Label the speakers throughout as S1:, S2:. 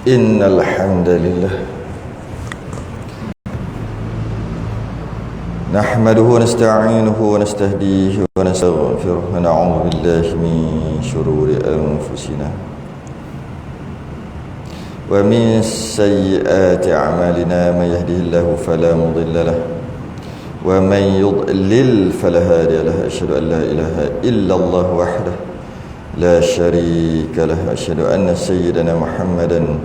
S1: Innal hamdalillah nahmaduhu wa nasta'inuhu wa nastahdihi wa nastaghfiruh wa na'udzu billahi min shururi anfusina wa min sayyiati a'malina may yahdihillahu fala mudilla lahu wa man yudlil fala hadiya lahu asyhadu an la ilaha illallah wahdahu la syarika lahu asyhadu anna sayyidana Muhammadan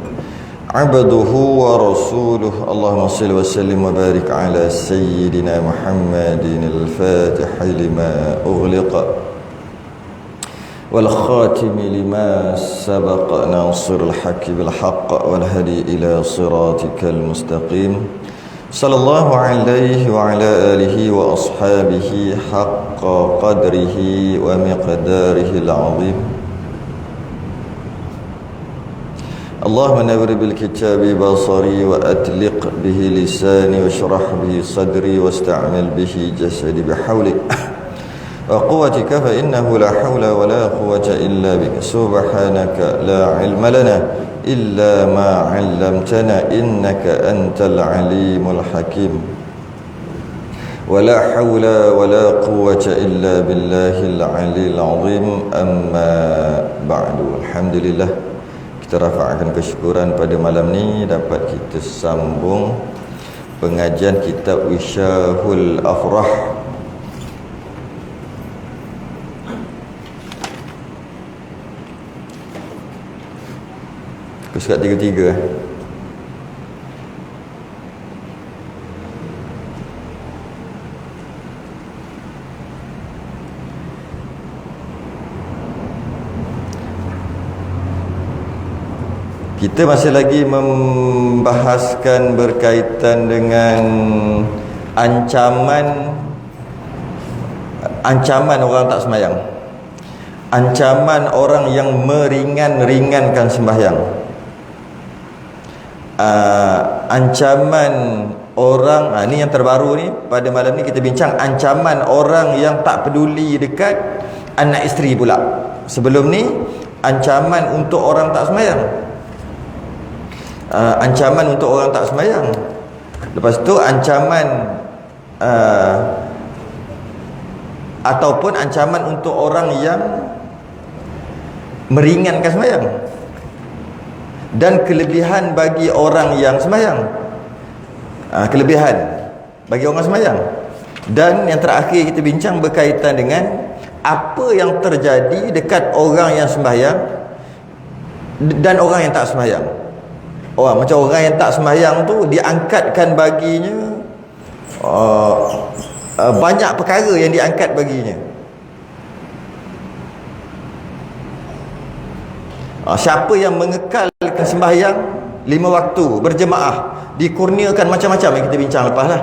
S1: abduhu wa rasuluh. Allahumma salli wa sallim wa barik ala sayyidina Muhammadin al-fatihi lima ughliqa wal khatimi lima sabaqa nasirul haqqi bil haqq wal hadi ila siratikal mustaqim. Sallallahu alaihi wa ala alihi wa ashabihi haqqa qadrihi wa miqdarihi al-azim. Allahumma nawwir bil kitabi basari wa atliq bihi lisani wa shrah bihi sadri wasta'mil bihi jasadi bihawlik wa quwwatika fa innahu la hawla wa la quwwata illa bika subhanaka la ilma lana illa ma 'allamtana innaka antal alimul hakim wa la hawla wa la quwwata illa billahil aliyil azim. Amma ba'du. Alhamdulillah, kita rafa'kan kesyukuran pada malam ni dapat kita sambung pengajian kitab Wisyahul Afrah. Surat 33. Kita masih lagi membahaskan berkaitan dengan ancaman orang tak sembahyang. Ancaman orang yang meringankan sembahyang. Ancaman orang, ni yang terbaru ni, pada malam ni kita bincang ancaman orang yang tak peduli dekat anak isteri pula. Sebelum ni ancaman untuk orang tak sembahyang, ancaman untuk orang tak sembahyang. Lepas tu ancaman ataupun ancaman untuk orang yang meringankan sembahyang, dan kelebihan bagi orang yang sembahyang. Kelebihan bagi orang sembahyang. Dan yang terakhir kita bincang berkaitan dengan apa yang terjadi dekat orang yang sembahyang dan orang yang tak sembahyang. Macam orang yang tak sembahyang tu diangkatkan baginya banyak perkara yang diangkat baginya. Siapa yang mengekalkan sembahyang 5 waktu berjemaah dikurniakan macam-macam yang kita bincang lepas lah.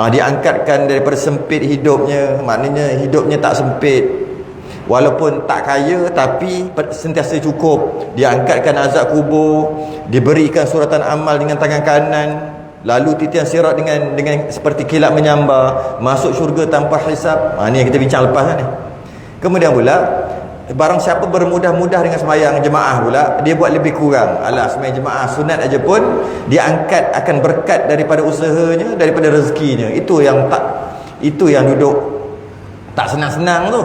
S1: Diangkatkan daripada sempit hidupnya, maknanya hidupnya tak sempit, walaupun tak kaya tapi sentiasa cukup. Diangkatkan azab kubur, diberikan suratan amal dengan tangan kanan, lalu titian sirat dengan seperti kilat menyambar, masuk syurga tanpa hisab. Ni yang kita bincang lepas ni. Kemudian pula, barang siapa bermudah-mudah dengan sembahyang jemaah pula, dia buat lebih kurang. Sembahyang jemaah sunat aja pun dia angkat akan berkat daripada usahanya, daripada rezekinya. Itu yang duduk tak senang-senang tu.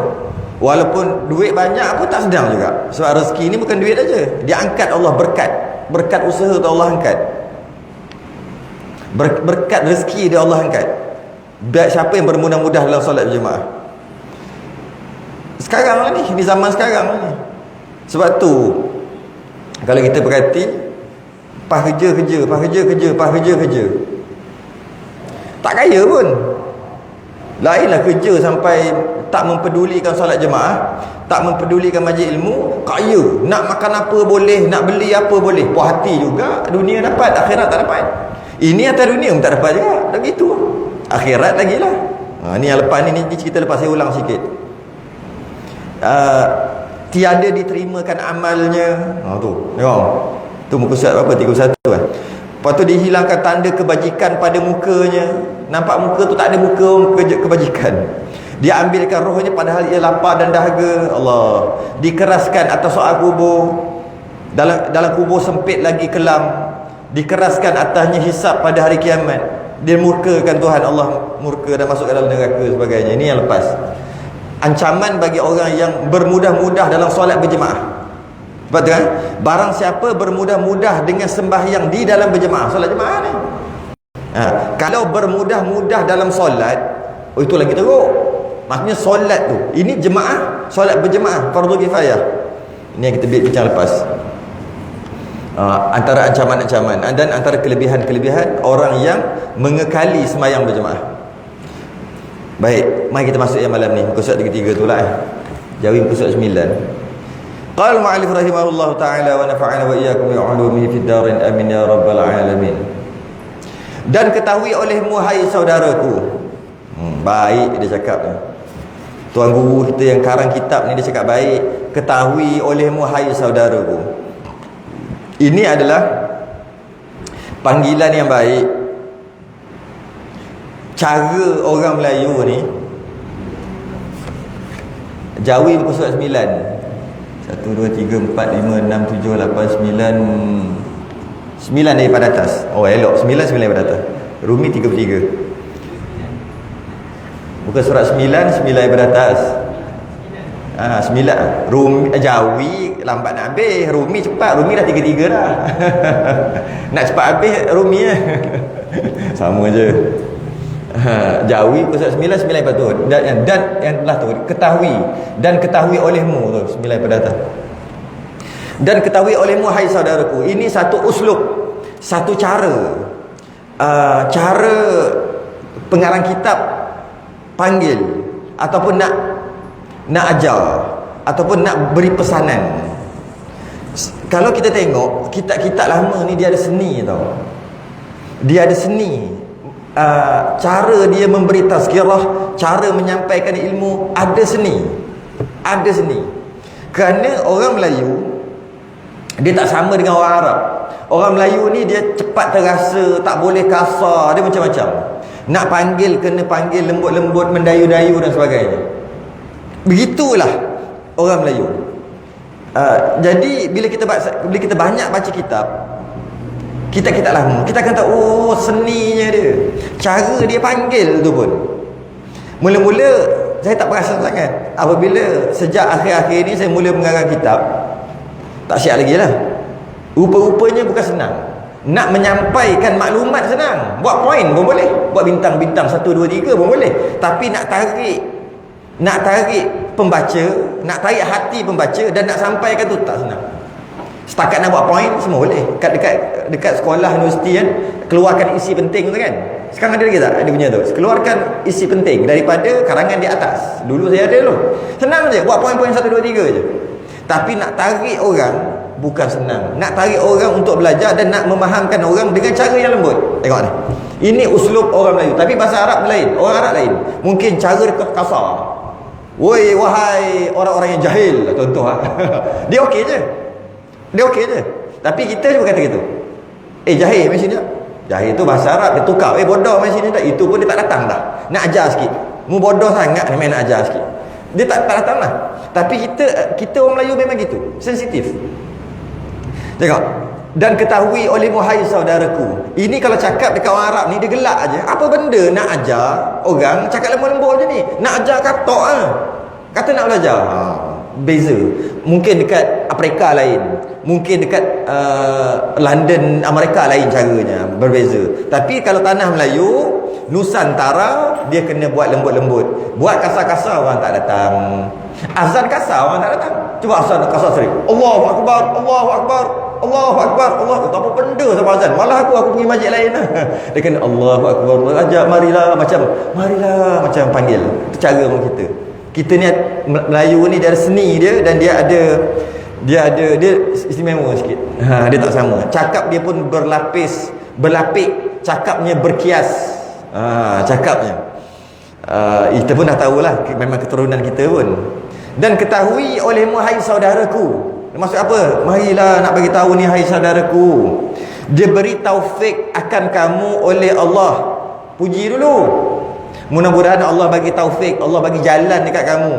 S1: Walaupun duit banyak pun tak sedang juga. Sebab rezeki ni bukan duit aja. Dia angkat Allah berkat usaha tu Allah angkat. Berkat rezeki dia Allah angkat. Biar siapa yang bermudah-mudah dalam solat berjemaah. Sekarang ni, di zaman sekarang ni. Sebab tu kalau kita perhati, pas kerja. Tak kaya pun. Lainlah kerja sampai tak mempedulikan solat jemaah, tak mempedulikan majlis ilmu, kaya. Nak makan apa boleh, nak beli apa boleh. Puas hati juga, dunia dapat, akhirat tak dapat. Ini atas dunia pun tak dapat juga. Dah gitu. Akhirat lagilah. Ni yang lepas ni cerita lepas, saya ulang sikit. Tiada diterimakan amalnya. Tu tengok, tu muka surat berapa? 31 kan. Lepas tu dihilangkan tanda kebajikan pada mukanya. Nampak muka tu tak ada muka kebajikan. Dia ambilkan rohnya padahal ia lapar dan dahaga. Allah. Dikeraskan atas soal kubur. dalam kubur sempit lagi kelam, dikeraskan atasnya hisab pada hari kiamat, dia murkakan Tuhan, Allah murka dan masuk ke dalam neraka sebagainya. Ini yang lepas. Ancaman bagi orang yang bermudah-mudah dalam solat berjemaah. Sebab tu kan, barang siapa bermudah-mudah dengan sembahyang di dalam berjemaah, solat jemaah ni, kalau bermudah-mudah dalam solat, itu lagi teruk. Maksudnya solat tu, ini jemaah, solat berjemaah fardu kifayah. Ini yang kita bincang lepas. Antara ancaman-ancaman dan antara kelebihan-kelebihan orang yang mengekali sembahyang berjemaah. Baik, mari kita masuk yang malam ni, muka surat 33 tu lah. Jawi muka surat 9. Qala al-mu'allif rahimahullahu ta'ala wa nafa'ana wa iyyakum bi 'ulumihi fid darin amin ya rabbal alamin. Dan ketahui olehmu hai saudaraku. Baik dia cakap ni. Tuan guru kita yang karang kitab ni dia cakap baik. Ketahui olehmu hai saudaraku. Ini adalah panggilan yang baik. Cara orang Melayu ni, Jawi muka surat 9. 1, 2, 3, 4, 5, 6, 7, 8, 9 9 daripada atas. Oh elok, 9 daripada atas. Rumi 33. Muka surat 9 daripada atas. 9. Rumi, Jawi lambat nak habis, Rumi cepat. Rumi dah 33 dah. Nak cepat habis Rumi lah. Sama je. Jawi muka surat 9 daripada tu. Dan yang telah tu, ketahui dan ketahui olehmu tu, 9 daripada atas. Dan ketahui olehmu hai saudaraku. Ini satu uslub, satu cara, cara pengarang kitab panggil ataupun nak ajar ataupun nak beri pesanan. Kalau kita tengok kitab-kitab lama ni, dia ada seni tau. Dia ada seni, cara dia memberi tazkirah, cara menyampaikan ilmu, ada seni. Ada seni. Kerana orang Melayu dia tak sama dengan orang Arab. Orang Melayu ni dia cepat terasa, tak boleh kasar, dia macam-macam. Nak panggil kena panggil lembut-lembut, mendayu-dayu dan sebagainya. Begitulah orang Melayu. Jadi bila kita banyak baca kitab lama, kita akan tahu, oh seninya dia, cara dia panggil tu pun. Mula-mula saya tak perasan sangat. Apabila sejak akhir-akhir ni saya mula mengarang kitab, tak siap lagi lah. Rupa-rupanya bukan senang. Nak menyampaikan maklumat senang, buat poin pun boleh, buat bintang-bintang 1, 2, 3 pun boleh. Tapi nak tarik pembaca, nak tarik hati pembaca dan nak sampaikan tu tak senang. Setakat nak buat poin semua boleh. Dekat sekolah universiti kan, keluarkan isi penting tu kan. Sekarang ada lagi tak ada punya tu? Keluarkan isi penting daripada karangan di atas. Dulu saya ada dulu. Senang je, buat poin-poin 1, 2, 3 je. Tapi nak tarik orang bukan senang. Nak tarik orang untuk belajar dan nak memahamkan orang dengan cara yang lembut. Tengok ni. Ini uslub orang Melayu. Tapi bahasa Arab lain, orang Arab lain. Mungkin cara dia kasar. Woi, wahai orang-orang yang jahil, contoh dia okey je. Dia okey je. Tapi kita juga kata gitu. Jahil macam ni. Jahil tu bahasa Arab dia tukar. Bodoh macam ni dah. Itu pun dia tak datang dah. Nak ajar sikit. Mu bodoh sangat ni main nak ajar sikit. Dia tak datang lah. Tapi kita orang Melayu memang gitu. Sensitif. Tengok. Dan ketahui olehmu hai saudaraku. Ini kalau cakap dekat orang Arab ni dia gelak aja. Apa benda nak ajar orang cakap lembut-lembut macam ni? Nak ajar katok ah. Kata nak belajar. Beza. Mungkin dekat Afrika lain, mungkin dekat London Amerika lain caranya, berbeza. Tapi kalau tanah Melayu Nusantara, dia kena buat lembut-lembut. Buat kasar-kasar orang tak datang. Azan kasar orang tak datang. Cuba azan kasar sering. Allahu Akbar, Allahu Akbar, Allahu Akbar, Allah. Tak apa benda sama azan. Malah aku pergi masjid lain lah. Dia kena Allahu Akbar, ajak marilah macam panggil. Itu cara orang kita. Kita ni Melayu ni dia ada seni dia dan dia istimewa sikit. Dia tak sama. Cakap dia pun berlapis, berlapik, cakapnya berkias. Cakapnya. Kita pun dah tahulah memang keturunan kita pun. Dan ketahui olehmu hai saudaraku. Maksud apa? Marilah nak bagi tahu ni hai saudaraku. Dia beri taufik akan kamu oleh Allah. Puji dulu. Mudah-mudahan Allah bagi taufik, Allah bagi jalan dekat kamu.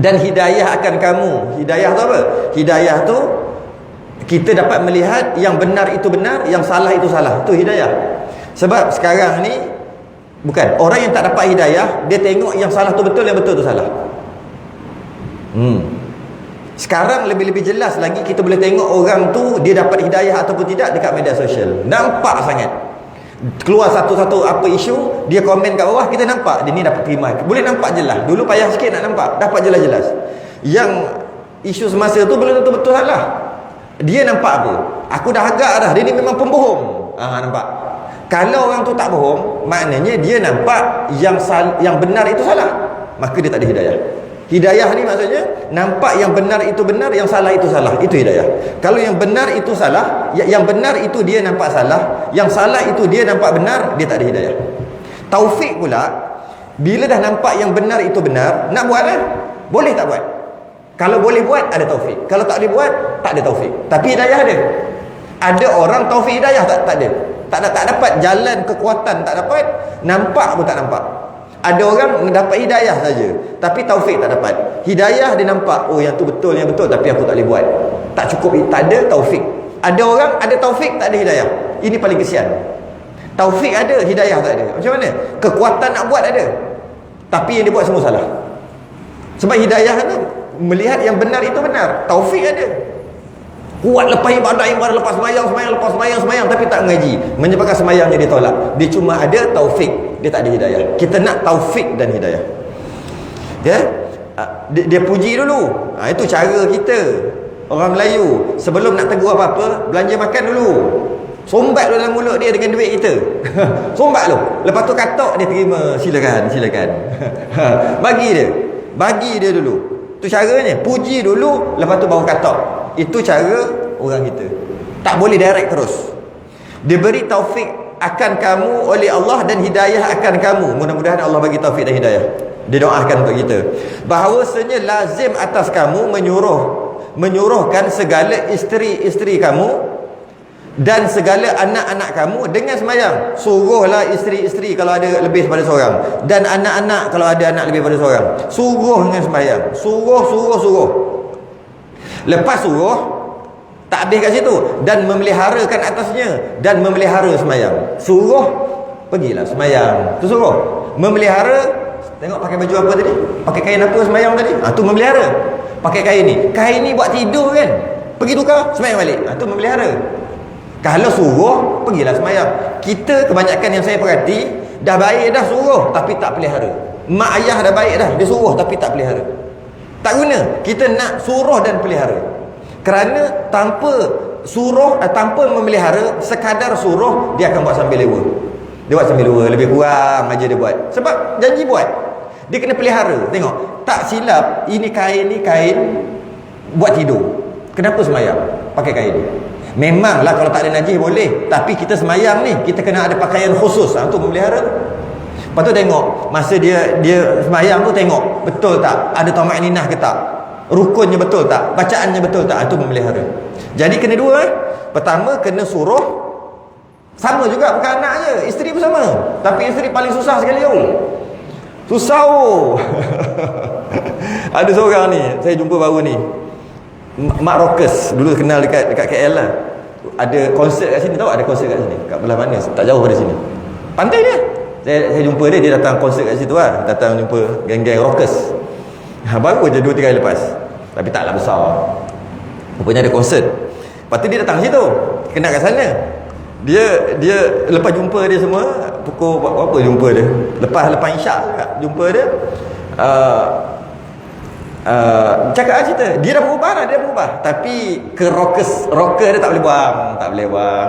S1: Dan hidayah akan kamu. Hidayah tu apa? Hidayah tu Kita dapat melihat yang benar itu benar, yang salah itu salah. Itu hidayah. Sebab sekarang ni bukan, orang yang tak dapat hidayah, dia tengok yang salah tu betul, yang betul tu salah. Sekarang lebih-lebih jelas lagi, kita boleh tengok orang tu dia dapat hidayah ataupun tidak dekat media sosial. Nampak sangat. Keluar satu-satu apa isu, dia komen kat bawah, kita nampak dia ni dapat terima. Boleh nampak jelas. Dulu payah sikit nak nampak, dapat jelas-jelas. Yang isu semasa tu belum tentu betul salah. Dia nampak apa? Aku dah agak dah, dia ni memang pembohong. Nampak. Kalau orang tu tak bohong, maknanya dia nampak yang benar itu salah, maka dia tak ada hidayah. Hidayah ni maksudnya nampak yang benar itu benar, yang salah itu salah. Itu hidayah. Kalau yang benar itu salah, yang benar itu dia nampak salah, yang salah itu dia nampak benar, dia tak ada hidayah. Taufik pula, bila dah nampak yang benar itu benar, nak buat lah. Boleh tak buat? Kalau boleh buat, ada taufik. Kalau tak boleh buat, tak ada taufik. Tapi hidayah ada. Ada orang taufik hidayah tak ada. Tak dapat jalan kekuatan, tak dapat. Nampak pun tak nampak. Ada orang mendapat hidayah saja, tapi taufik tak dapat. Hidayah dia nampak, oh yang tu betul, yang betul, tapi aku tak boleh buat. Tak cukup, tak ada taufik. Ada orang ada taufik, tak ada hidayah. Ini paling kesian. Taufik ada, hidayah tak ada. Macam mana? Kekuatan nak buat ada, tapi yang dia buat semua salah. Sebab hidayah ni melihat yang benar itu benar. Taufik ada, kuat lepas ibadah, lepas semayang, tapi tak mengaji, menyebabkan semayangnya dia tolak. Dia cuma ada taufik, dia tak ada hidayah. Kita nak taufik dan hidayah. Ya, dia puji dulu. Itu cara kita orang Melayu. Sebelum nak tegur apa-apa, belanja makan dulu. Sombat dalam mulut dia dengan duit kita. Sombat dulu. Lepas tu katok dia terima, silakan. Bagi dia dulu. Tu caranya. Puji dulu, lepas tu baru katok. Itu cara orang kita. Tak boleh direct terus. Diberi taufik akan kamu oleh Allah dan hidayah akan kamu. Mudah-mudahan Allah bagi taufik dan hidayah. Dia doakan untuk kita. Bahawasanya lazim atas kamu menyuruhkan segala isteri-isteri kamu dan segala anak-anak kamu dengan semayang. Suruhlah isteri-isteri kalau ada lebih daripada seorang, dan anak-anak kalau ada anak lebih daripada seorang. Suruh dengan semayang. Suruh. Lepas suruh, tak habis kat situ, dan memeliharakan atasnya, dan memelihara semayang. Suruh, pergilah semayang. Tu suruh. Memelihara, tengok pakai baju apa tadi? Pakai kain apa semayang tadi? Tu memelihara. Pakai kain ni. Kain ni buat tidur kan? Pergi tukar, semayang balik. Tu memelihara. Kalau suruh, pergilah semayang. Kita kebanyakan yang saya perhati, dah baik dah suruh, tapi tak pelihara. Mak ayah dah baik dah, dia suruh tapi tak pelihara. Tak guna. Kita nak suruh dan pelihara. Kerana tanpa suruh, tanpa memelihara, sekadar suruh, dia akan buat sambil lewa. Dia buat sambil lewa, lebih kurang aja dia buat. Sebab janji buat. Dia kena pelihara. Tengok, tak silap, ini kain buat tidur. Kenapa semayang? Pakai kain. Memanglah kalau tak ada najis boleh, tapi kita semayang ni, kita kena ada pakaian khusus untuk memelihara. Lepas tu tengok, masa dia semayang tu tengok, betul tak? Ada tamakninah ke tak? Rukunnya betul tak? Bacaannya betul tak? Itu memelihara. Jadi kena dua. Pertama kena suruh. Sama juga, bukan anak je, isteri pun sama. Tapi isteri paling susah sekali. Susah. Ada seorang ni, saya jumpa baru ni, Mak Rockers, dulu kenal dekat KL lah. Ada konsert kat sini, tahu ada konsert kat sini, kat belah mana, tak jauh dari sini, pantai dia. Saya jumpa dia datang konsert kat situ lah. Datang jumpa geng-geng rockers. Baru je 2-3 hari lepas, tapi taklah besar. Rupanya ada konsert. Lepas tu dia datang situ, kena kat sana. Dia lepas jumpa dia semua, pukul berapa jumpa dia, lepas isyak jumpa dia. Cakap cerita, dia dah berubah, tapi ke rocker dia tak boleh buang.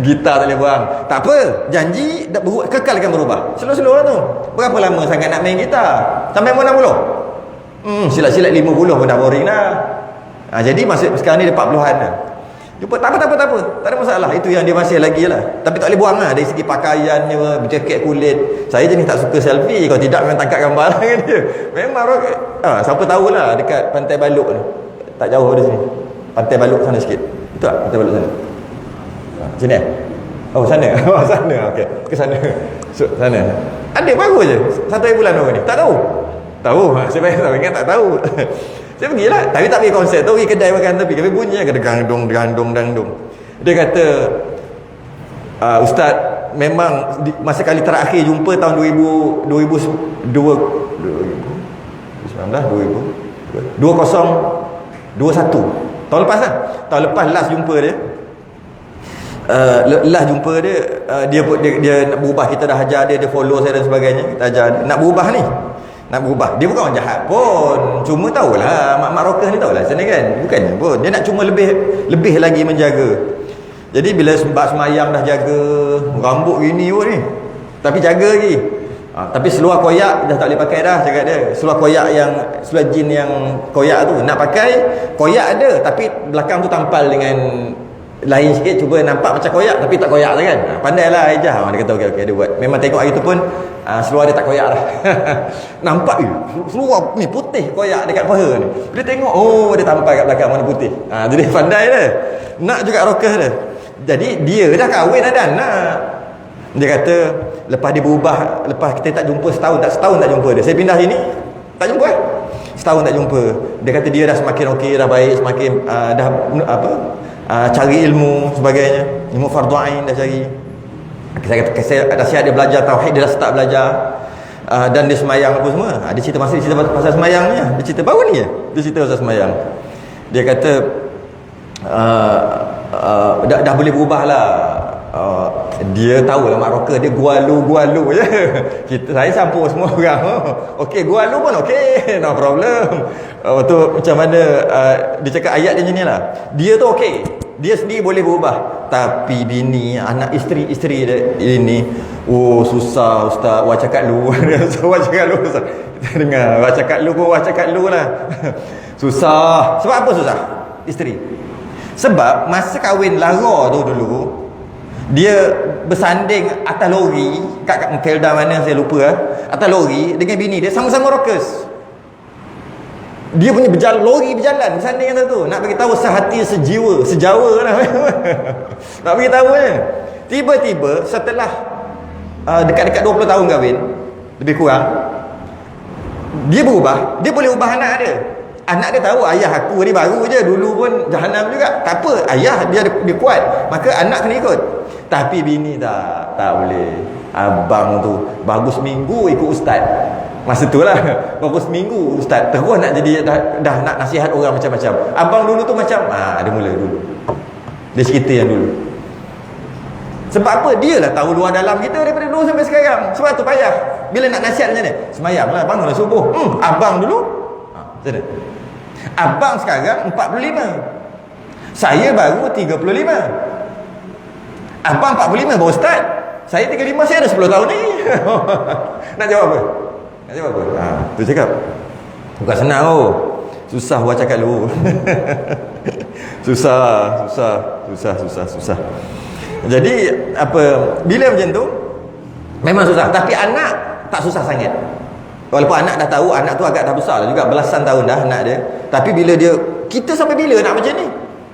S1: Gitar tak boleh buang. Tak apa, janji kekal akan berubah. Slow-slow lah tu. Berapa lama sangat nak main gitar? Sampai umur 60? Silat-silat 50 pun dah boring dah. Jadi masuk sekarang ni dia 40-an dah. Jumpa, tak apa, tak ada masalah. Itu yang dia masih lagi lah. Tapi tak boleh buang lah. Dari segi pakaiannya, jaket kulit. Saya jenis tak suka selfie. Kalau tidak memang tangkap gambar dengan dia. Memang siapa tahulah dekat Pantai Balok ni, tak jauh dari sini. Pantai Balok sana sikit. Betul tak? Pantai Balok sana. Sini sana. Sana. Okey. Ke sana. Sana. Ada baru je. 1 bulan orang ni. Tak tahu. Saya tahu. Ingat tak tahu. Saya pergilah, tapi tak pergi konsert tu, pergi kedai makan tapi bunyi kata gandung. Dia kata, Ustaz, memang masa kali terakhir jumpa tahun 2019 tahun lepas lah. Tahun lepas last jumpa dia. Dia nak berubah, kita dah ajar dia follow saya dan sebagainya, kita ajar dia nak berubah ni. Nak berubah. Dia bukan orang jahat pun. Cuma tahulah mak rokah ni tahulah sana kan. Bukannya pun. Dia nak cuma lebih lagi menjaga. Jadi bila sembah semayang dah jaga rambut gini pun ni. Tapi jaga lagi. Tapi seluar koyak dah tak boleh pakai dah, cakap dia. Seluar jin yang koyak tu nak pakai, koyak ada tapi belakang tu tampal dengan lain sikit, cuba nampak macam koyak tapi tak koyak lah kan. Pandailah Ejah. Dia kata okey dia buat. Memang tengok hari tu pun seluar dia tak koyak dah. Nampak seluar ni putih koyak dekat paha ni. Dia tengok, oh dia tampal kat belakang warna putih. Jadi pandai dia. Nak juga rokah dia. Jadi dia dah kahwin ada anak. Dia kata lepas dia berubah, lepas kita tak jumpa setahun tak jumpa dia. Saya pindah sini tak jumpa setahun tak jumpa. Dia kata dia dah semakin okey, dah baik, semakin cari ilmu sebagainya, ilmu fardu ain dah cari. Saya dah siap dia belajar tauhid, dia dah start belajar. Dan dia semayang apa semua. Dia cerita pasal semayangnya. Dia cerita baru ni dia cerita pasal semayang. Dia kata dah boleh berubah lah. Dia tahu lah mak rocker dia gualu je. Saya campur semua orang. Okey, gualu pun okey, no problem. Tu macam mana dia cakap ayat dia macam ni lah. Dia tu okey, dia sendiri boleh berubah, tapi bini, anak isteri dia ini, oh susah Ustaz, wah cakap lu. Wah cakap lu Ustaz. Kita dengar wah cakap lu lah. Susah. Sebab apa susah? Isteri. Sebab masa kahwin lara tu dulu, dia bersanding atas lori kat Felda mana saya lupa atas lori dengan bini dia sama-sama rockers. Dia punya lori berjalan bersanding atas tu. Nak bagi tahu sehati sejiwa, sejawa lah. Nak bagi tahu kan. Tiba-tiba setelah dekat-dekat 20 tahun kahwin, lebih kurang, dia berubah. Dia boleh ubah anak dia. Anak dia tahu ayah aku ni baru je, dulu pun jahanam juga. Tak apa, ayah dia kuat, maka anak kena ikut. Tapi bini tak boleh. Abang tu bagus minggu ikut ustaz. Masa tu lah bagus minggu ustaz, terus nak jadi dah nak nasihat orang macam-macam. Abang dulu tu macam dia mula dulu. Dia cerita yang dulu. Sebab apa? Dia lah tahu luar dalam kita daripada dulu sampai sekarang. Sebab tu payah. Bila nak nasihat macam ni, semayanglah, bangunlah subuh. Abang dulu macam mana? Abang sekarang 45. Saya baru 35. Abang 45 baru start. Saya 35, saya dah 10 tahun ni. Nak jawab apa? Tu cakap. Bukan senang susah buat cakap lu. Susah. Jadi apa, bila macam tu memang susah, tapi anak tak susah sangat. Walaupun anak dah tahu, anak tu agak dah besar lah juga, belasan tahun dah anak dia. Tapi bila dia, kita sampai bila nak macam ni?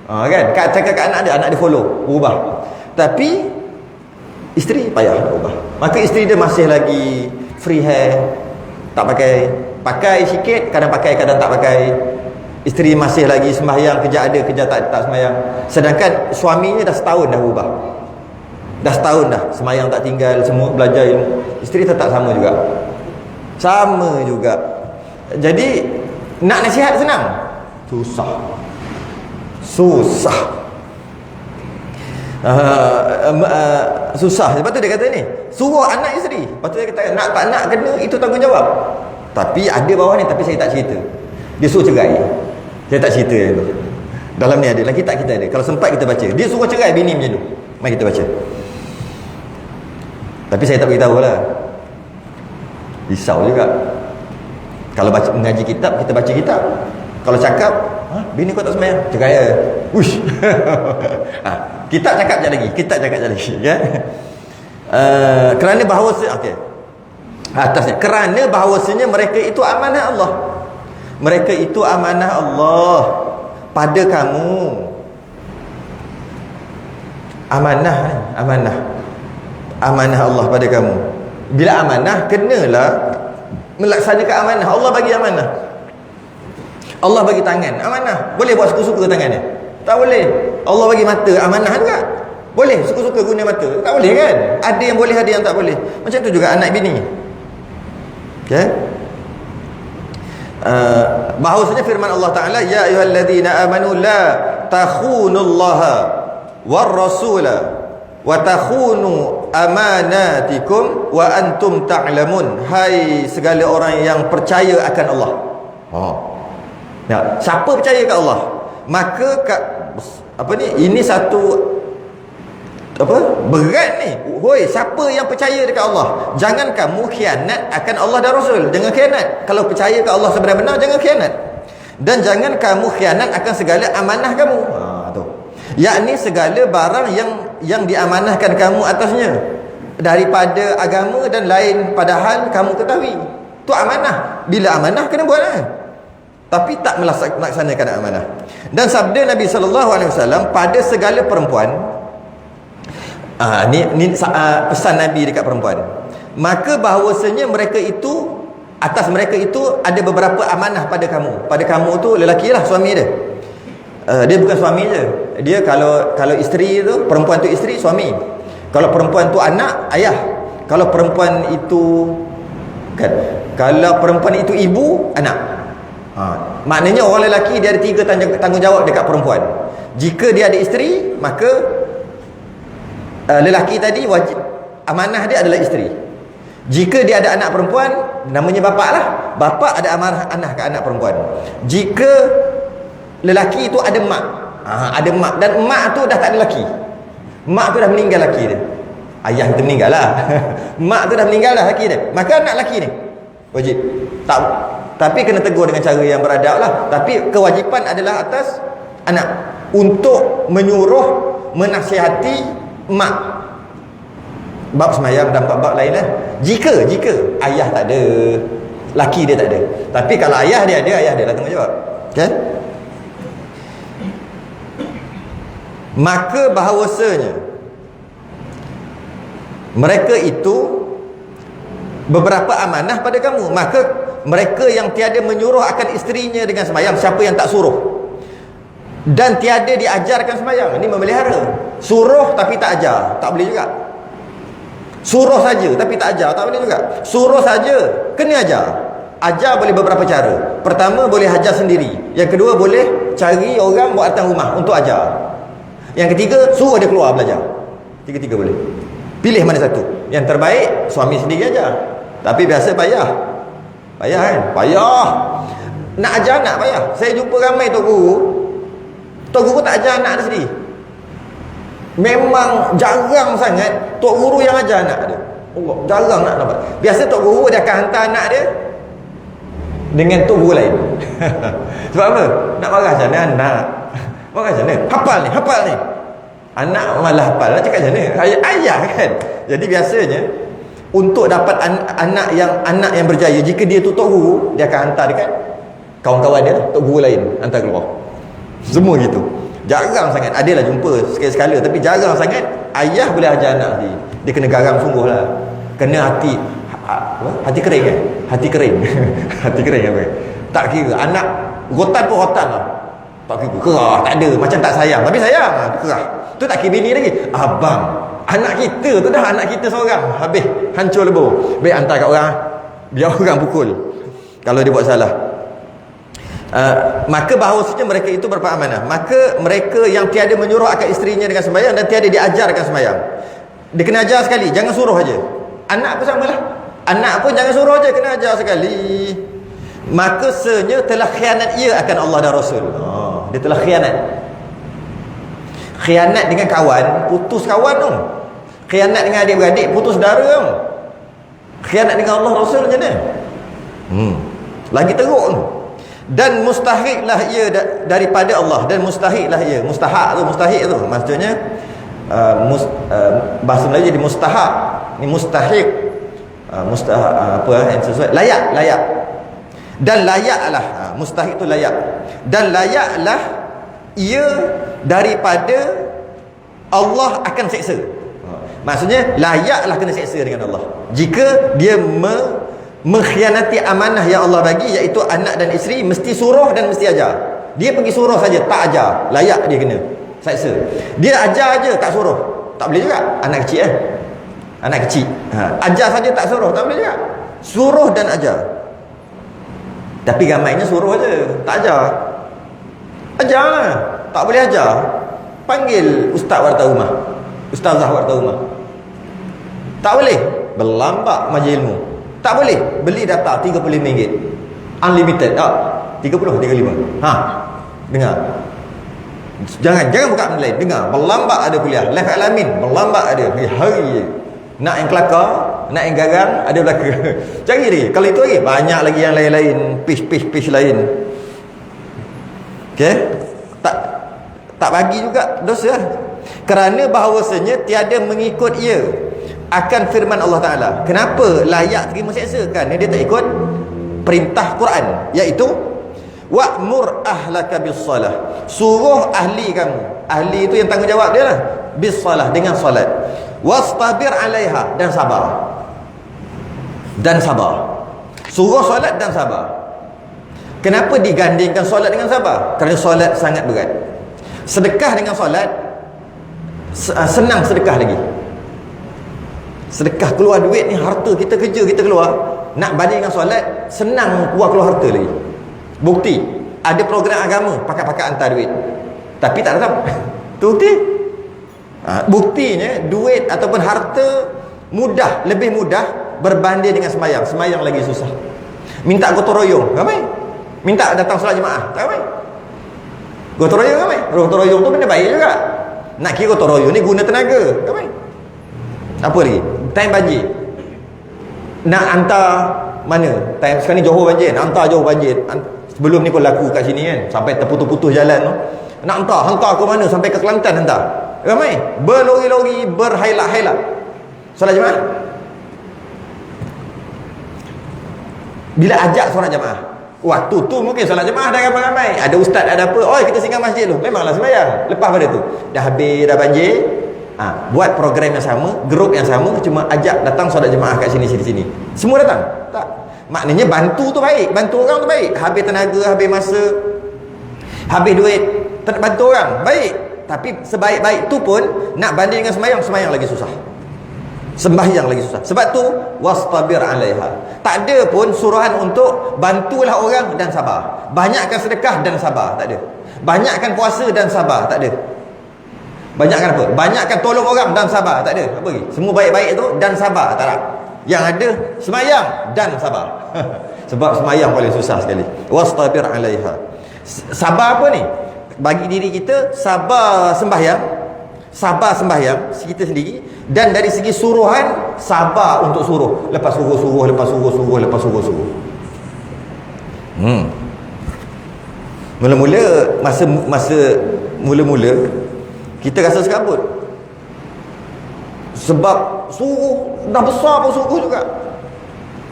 S1: Kan? Cakap kat anak dia follow, berubah. Tapi isteri payah nak ubah. Maka isteri dia masih lagi free hair, tak pakai sikit, kadang pakai, kadang tak pakai. Isteri masih lagi sembahyang, kerja ada, kerja tak sembahyang. Sedangkan suaminya dah setahun dah ubah. Dah setahun dah sembahyang tak tinggal, semua belajar ilmu. Isteri tetap sama juga. Jadi nak nasihat senang, susah. Susah. Lepas tu dia kata ni, suruh anak isteri. Lepas tu dia kata nak tak nak kena, itu tanggungjawab. Tapi ada bawah ni, tapi saya tak cerita. Dia suruh cerai. Saya tak cerita tu. Dalam ni ada, dalam kitab kita ada. Kalau sempat kita baca. Dia suruh cerai bini macam tu. Mari kita baca. Tapi saya tak beritahu lah. Risau juga. Kalau baca mengaji kitab, kita baca kitab. Kalau cakap, bini kau tak sembahyang, cerai ya. Uish. Kitab cakap je lagi kan? Kerana bahawasanya atasnya, kerana bahawasanya mereka itu amanah Allah. Mereka itu amanah Allah pada kamu. Amanah Allah pada kamu. Bila amanah, kenalah melaksanakan amanah. Allah bagi amanah. Allah bagi tangan, amanah. Boleh buat suka-suka tangan dia? Tak boleh. Allah bagi mata, amanah juga. Boleh suka-suka guna mata? Tak boleh kan? Ada yang boleh, ada yang tak boleh. Macam tu juga anak bini. Okay? Bahawasanya firman Allah Ta'ala, ya ayyuhalladzina amanu la takhunullaha war rasula wa takhunu amanatikum wa antum ta'lamun. Hai segala orang yang percaya akan Allah. Ya, siapa percaya kat Allah, maka ini satu berat ni. Hoi, siapa yang percaya dekat Allah, jangan kamu khianat akan Allah dan Rasul. Jangan khianat. Kalau percaya ke Allah sebenar-benar, jangan khianat. Dan jangan kamu khianat akan segala amanah kamu. Tu. Yakni segala barang yang diamanahkan kamu atasnya daripada agama dan lain, padahal kamu ketahui tu amanah. Bila amanah kena buat tapi tak melaksanakan amanah. Dan sabda Nabi SAW pada segala perempuan, pesan Nabi dekat perempuan, maka bahawasanya mereka itu, atas mereka itu ada beberapa amanah pada kamu. Pada kamu tu lelaki lah, suami dia. Dia bukan suami je. Dia kalau isteri tu, perempuan tu isteri, suami. Kalau perempuan tu anak, ayah. Kalau perempuan itu kalau perempuan itu ibu, anak. Maknanya orang lelaki dia ada 3 tanggungjawab dekat perempuan. Jika dia ada isteri, maka lelaki tadi wajib, amanah dia adalah isteri. Jika dia ada anak perempuan, namanya bapak lah, bapak ada amanah ke anak perempuan. Jika lelaki itu ada mak, ada mak, dan mak tu dah tak ada lelaki, mak tu dah meninggal lelaki dia. Ayah kita meninggal lah mak tu dah meninggal dah lelaki dia, maka anak lelaki ni wajib. Tapi kena tegur dengan cara yang beradab lah. Tapi kewajipan adalah atas anak untuk menyuruh, menasihati mak. Bab semayang dan bab lain lah. Jika ayah tak ada, laki dia tak ada. Tapi kalau ayah dia ada, ayah dia lah tanggungjawab. Okay? Maka bahawasanya mereka itu beberapa amanah pada kamu. Maka mereka yang tiada menyuruh akan isterinya dengan sembahyang, siapa yang tak suruh dan tiada diajarkan sembahyang, ini memelihara. Suruh tapi tak ajar, tak boleh juga. Suruh saja tapi tak ajar, tak boleh juga. Suruh saja, kena ajar. Ajar boleh beberapa cara. Pertama, boleh ajar sendiri. Yang kedua, boleh cari orang buat datang rumah untuk ajar. Yang ketiga, suruh dia keluar belajar. Tiga-tiga boleh. Pilih mana satu. Yang terbaik, suami sendiri ajar. Tapi biasa payah kan? Payah. Nak ajar anak payah. Saya jumpa ramai tok guru tak ajar anak dia sendiri. Memang jarang sangat tok guru yang ajar anak dia. Allah, jarang nak dapat. Biasa tok guru dia akan hantar anak dia dengan tok guru lain. Sebab apa? Nak marah macam mana anak? Marah macam mana? Hafal ni. Anak malah hafal. Nak cakap macam mana? Ayah kan? Jadi biasanya untuk dapat anak yang berjaya, jika dia tu tok guru, dia akan hantar dekat kawan-kawan dia, tok guru lain, hantar keluar. Semua gitu. Jarang sangat. Adalah jumpa sekali-sekala, tapi jarang sangat ayah boleh ajar anak dia kena garang sungguh lah. Kena hati kering kan? Hati kering hati kering apa? Tak kira. Anak rotan pun rotan lah. Tak kira. Kerah tak ada. Macam tak sayang, tapi sayang. Kerah. Tu tak kira bini lagi. Abang, anak kita tu dah anak kita seorang. Habis hancur lebur. Baik hantar kat orang, biar orang pukul kalau dia buat salah. Maka bahawasanya mereka itu berpamanah. Maka mereka yang tiada menyuruh akan isterinya dengan sembahyang dan tiada diajarkan sembahyang. Dia kena ajar sekali, jangan suruh aja. Anak pun samalah. Anak pun jangan suruh aja, kena ajar sekali. Maka senyap telah khianat ia akan Allah dan Rasul. Dia telah khianat. Khianat dengan kawan, putus kawan tu. Khianat dengan adik-beradik, putus saudara tu. Khianat dengan Allah Rasul macam mana? Lagi teruk tu. Dan mustahiklah ia daripada Allah, dan mustahiklah ia. Mustahak tu, mustahik tu maksudnya bahasa Melayu jadi mustahak. Ni mustahik, apa yang sesuai, layak. Dan layaklah, mustahik tu layak. Dan layaklah ia daripada Allah akan seksa. Maksudnya layaklah kena seksa dengan Allah jika dia
S2: mengkhianati amanah yang Allah bagi, iaitu anak dan isteri, mesti suruh dan mesti ajar. Dia pergi suruh saja, tak ajar, layak dia kena seksa. Dia ajar aja, tak suruh, tak boleh juga. Anak kecil anak kecil, ajar saja tak suruh, tak boleh juga. Suruh dan ajar. Tapi ramainya suruh aja, tak ajar. Ajar lah, tak boleh ajar, panggil ustaz warta rumah, ustazah warta rumah. Tak boleh berlambak majlis ilmu, tak boleh beli data RM35 unlimited. 35. Dengar, jangan buka benda lain. Dengar, berlambak ada kuliah live alamin, berlambak ada hari. Nak yang kelakar, nak yang garang, ada belaka. Cari dia. Kalau itu lagi banyak lagi yang lain-lain, page lain. Okey, tak bagi juga dosa. Kerana bahawasanya tiada mengikut ia akan firman Allah Ta'ala. Kenapa layak terima seksa? Kerana dia tak ikut perintah Quran, iaitu wa'mur ahlaka bis-salah. Suruh ahli kamu. Ahli itu yang tanggungjawab dia lah. Bis-salah, dengan solat. Wastabir 'alaiha, dan sabar. Dan sabar. Suruh solat dan sabar. Kenapa digandingkan solat dengan sabar? Kerana solat sangat berat. Sedekah dengan solat senang sedekah lagi. Sedekah keluar duit ni, harta kita kerja kita keluar, nak banding dengan solat senang keluar harta lagi. Bukti, ada program agama pakat-pakat hantar duit tapi tak datang. Tu bukti. Buktinya duit ataupun harta mudah, lebih mudah berbanding dengan semayang. Semayang lagi susah. Minta gotong royong, ramai. Minta datang solat jemaah, tak ramai. Gotong royong ramai. Gotong royong tu benda baik juga. Nak kira gotong royong ni guna tenaga, ramai. Apa lagi? Time banjir, nak hantar mana? Time sekarang ni Johor banjir, nak hantar Johor banjir. Sebelum ni pun laku kat sini kan, sampai terputus-putus jalan tu. Nak hantar ke mana? Sampai ke Kelantan hantar. Ramai, berlori-lori, berhailat-hailat solat jemaah. Bila ajak solat jemaah, waktu tu mungkin solat jemaah dah ramai-ramai, ada ustaz, ada apa, oi kita singgah masjid tu, memanglah sembahyang. Lepas pada tu dah habis, dah banjir, buat program yang sama, grup yang sama, cuma ajak datang solat jemaah kat sini. Semua datang? Tak. Maknanya bantu tu baik, bantu orang tu baik. Habis tenaga, habis masa, habis duit, tak bantu orang, baik. Tapi sebaik-baik tu pun nak banding dengan sembahyang lagi susah. Sembahyang lagi susah. Sebab tu wastabir 'alaiha. Tak ada pun suruhan untuk bantulah orang dan sabar. Banyakkan sedekah dan sabar, tak ada. Banyakkan puasa dan sabar, tak ada. Banyakkan apa? Banyakkan tolong orang dan sabar, tak ada. Apa lagi? Semua baik-baik tu dan sabar, tak ada. Yang ada sembahyang dan sabar. Sebab sembahyang paling susah sekali. Wastabir 'alaiha. Sabar apa ni? Bagi diri kita, sabar sembahyang kita sendiri, dan dari segi suruhan, sabar untuk suruh. Lepas suruh. Mula-mula, masa mula-mula kita rasa sekabut. Sebab suruh dah besar pun suruh juga.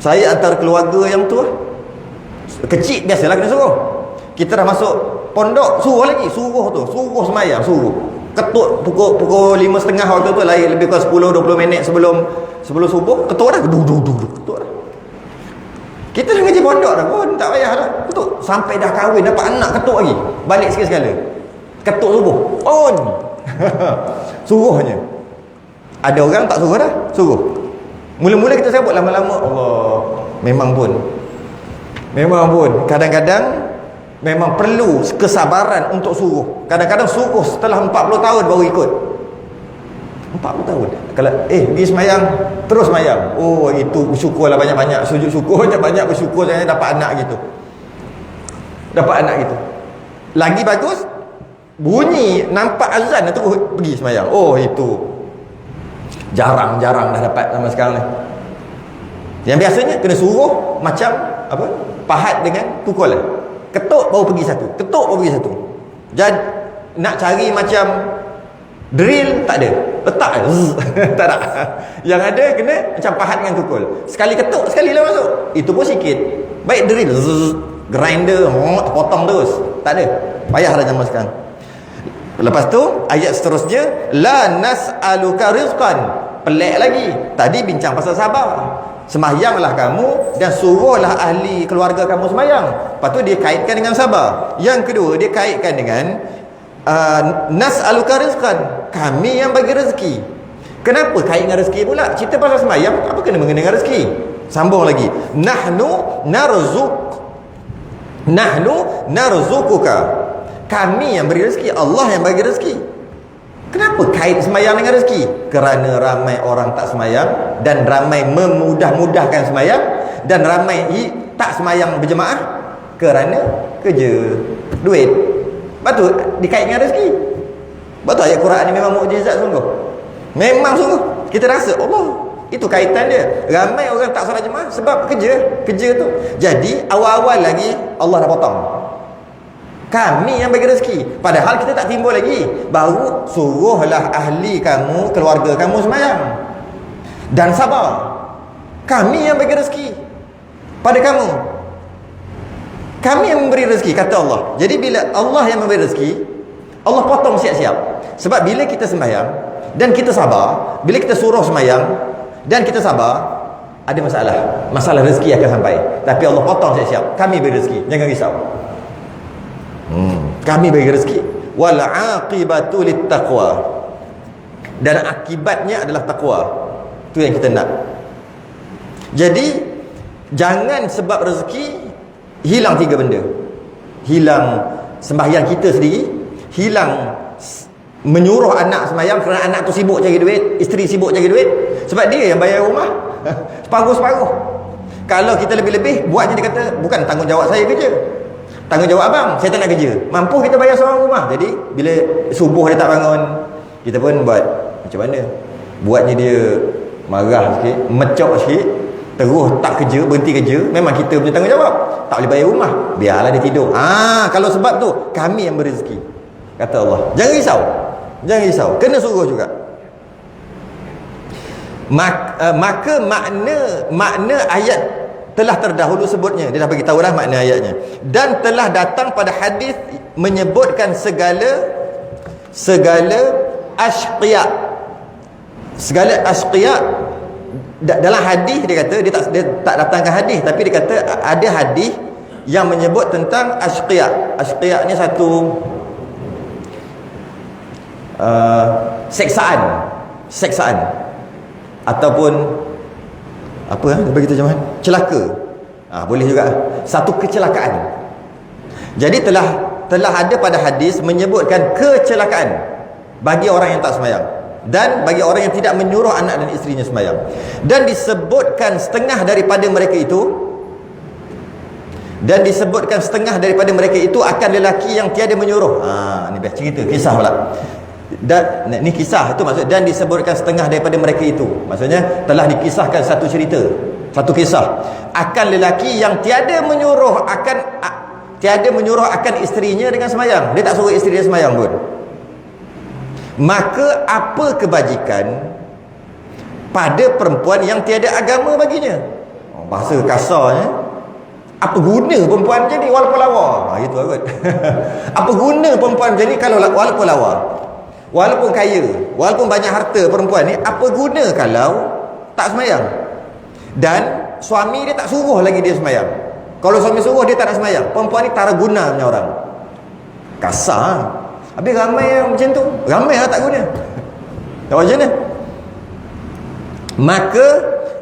S2: Saya antara keluarga yang tu kecil, biasalah kena suruh. Kita dah masuk pondok, suruh lagi, suruh semayang, ketuk pukul 5.30 waktu tu, lebih kurang 10-20 minit sebelum subuh, ketuk dah, ketuk dah. Kita dah ngaji pondok dah pun, tak payah dah ketuk. Sampai dah kahwin, dapat anak, ketuk lagi, balik sekali-sekala, ketuk subuh, on. Suruhnya. Ada orang tak suruh dah, suruh. Mula-mula kita sebut, lama-lama Allah, memang pun kadang-kadang memang perlu kesabaran untuk suruh. Kadang-kadang suruh setelah 40 tahun baru ikut. 40 tahun. Kalau pergi semayang, terus semayang. Oh, itu bersyukurlah banyak-banyak, sujud syukur banyak, bersyukur saya dapat anak gitu. Lagi bagus, bunyi nampak azan terus pergi semayang. Oh, itu jarang dah dapat sama sekarang ni. Yang biasanya kena suruh macam apa? Pahat dengan pukul. Ketuk baru pergi satu. Jadi nak cari macam drill tak ada. Letak tak ada. Yang ada kena macam pahat dengan pukul. Sekali ketuk, sekali lah masuk. Itu pun sikit. Baik drill, grinder, potong terus. Tak ada. Payahlah zaman sekarang. Lepas tu ayat seterusnya, la nas'aluka rizqan, pelik lagi. Tadi bincang pasal sabar. Sembahyanglah kamu dan suruhlah ahli keluarga kamu sembahyang. Lepas tu dia kaitkan dengan sabar. Yang kedua, dia kaitkan dengan nas'aluka rizqan, kami yang bagi rezeki. Kenapa kait dengan rezeki pula? Cerita pasal sembahyang, apa kena mengenai dengan rezeki? Sambung lagi. Nahnu narzuquka, kami yang beri rezeki, Allah yang bagi rezeki. Kenapa kait sembahyang dengan rezeki? Kerana ramai orang tak sembahyang, dan ramai memudah-mudahkan sembahyang, dan ramai tak sembahyang berjemaah kerana kerja, duit. Betul, dikait dengan rezeki. Betul, ayat Quran ni memang mukjizat sungguh. Memang sungguh. Kita rasa Allah, itu kaitan dia. Ramai orang tak solat jemaah sebab kerja tu. Jadi awal-awal lagi Allah dah potong. Kami yang bagi rezeki. Padahal kita tak timbul lagi. Baru suruhlah ahli kamu, keluarga kamu sembahyang dan sabar. Kami yang bagi rezeki pada kamu. Kami yang memberi rezeki, kata Allah. Jadi bila Allah yang memberi rezeki, Allah potong siap-siap. Sebab bila kita sembahyang dan kita sabar, bila kita suruh sembahyang dan kita sabar, ada masalah rezeki akan sampai. Tapi Allah potong siap-siap. Kami beri rezeki, jangan risau. Kami bagi rezeki. Wal aqibatu littaqwa, dan akibatnya adalah takwa. Itu yang kita nak. Jadi jangan sebab rezeki hilang 3 benda. Hilang sembahyang kita sendiri, hilang menyuruh anak sembahyang kerana anak tu sibuk cari duit, isteri sibuk cari duit, sebab dia yang bayar rumah separuh-separuh. Kalau kita lebih-lebih buatnya, dia kata bukan tanggungjawab saya kerja, tanggungjawab abang, saya tak nak kerja. Mampu kita bayar seorang rumah. Jadi bila subuh dia tak bangun, kita pun buat macam mana? Buatnya dia marah sikit, mecok sikit, terus tak kerja, berhenti kerja. Memang kita punya tanggungjawab, tak boleh bayar rumah, biarlah dia tidur. Kalau sebab tu, kami yang beri rezeki, kata Allah. Jangan risau, jangan risau, kena suruh juga. Maka makna ayat telah terdahulu sebutnya. Dia dah bagi tahulah makna ayatnya. Dan telah datang pada hadis menyebutkan segala ashqiya. Segala ashqiya. Dalam hadis dia kata, dia tak datangkan hadis, tapi dia kata ada hadis yang menyebut tentang ashqiya. Ashqiya ni satu seksaan ataupun apa dia bagi terjemahan, celaka. Boleh juga, satu kecelakaan. Jadi telah ada pada hadis menyebutkan kecelakaan bagi orang yang tak sembahyang, dan bagi orang yang tidak menyuruh anak dan isterinya sembahyang. Dan disebutkan setengah daripada mereka itu akan lelaki yang tiada menyuruh. Ni best cerita, kisah pula. Dan ni kisah itu maksud, dan disebutkan setengah daripada mereka itu, maksudnya telah dikisahkan satu cerita, satu kisah akan lelaki yang tiada menyuruh akan isterinya dengan sembahyang. Dia tak suruh isteri dia sembahyang pun. Maka apa kebajikan pada perempuan yang tiada agama baginya? Bahasa kasarnya, apa guna perempuan jadi walaupun lawa? Gitu kot. Apa guna perempuan jadi kalau walaupun lawa, walaupun kaya, walaupun banyak harta perempuan ni, apa guna kalau tak sembahyang? Dan suami dia tak suruh lagi dia sembahyang. Kalau suami suruh dia tak nak sembahyang, perempuan ni tak ada guna punya orang. Kasar. Habis ramai yang macam tu, ramai yang tak guna. Tak macam mana? Maka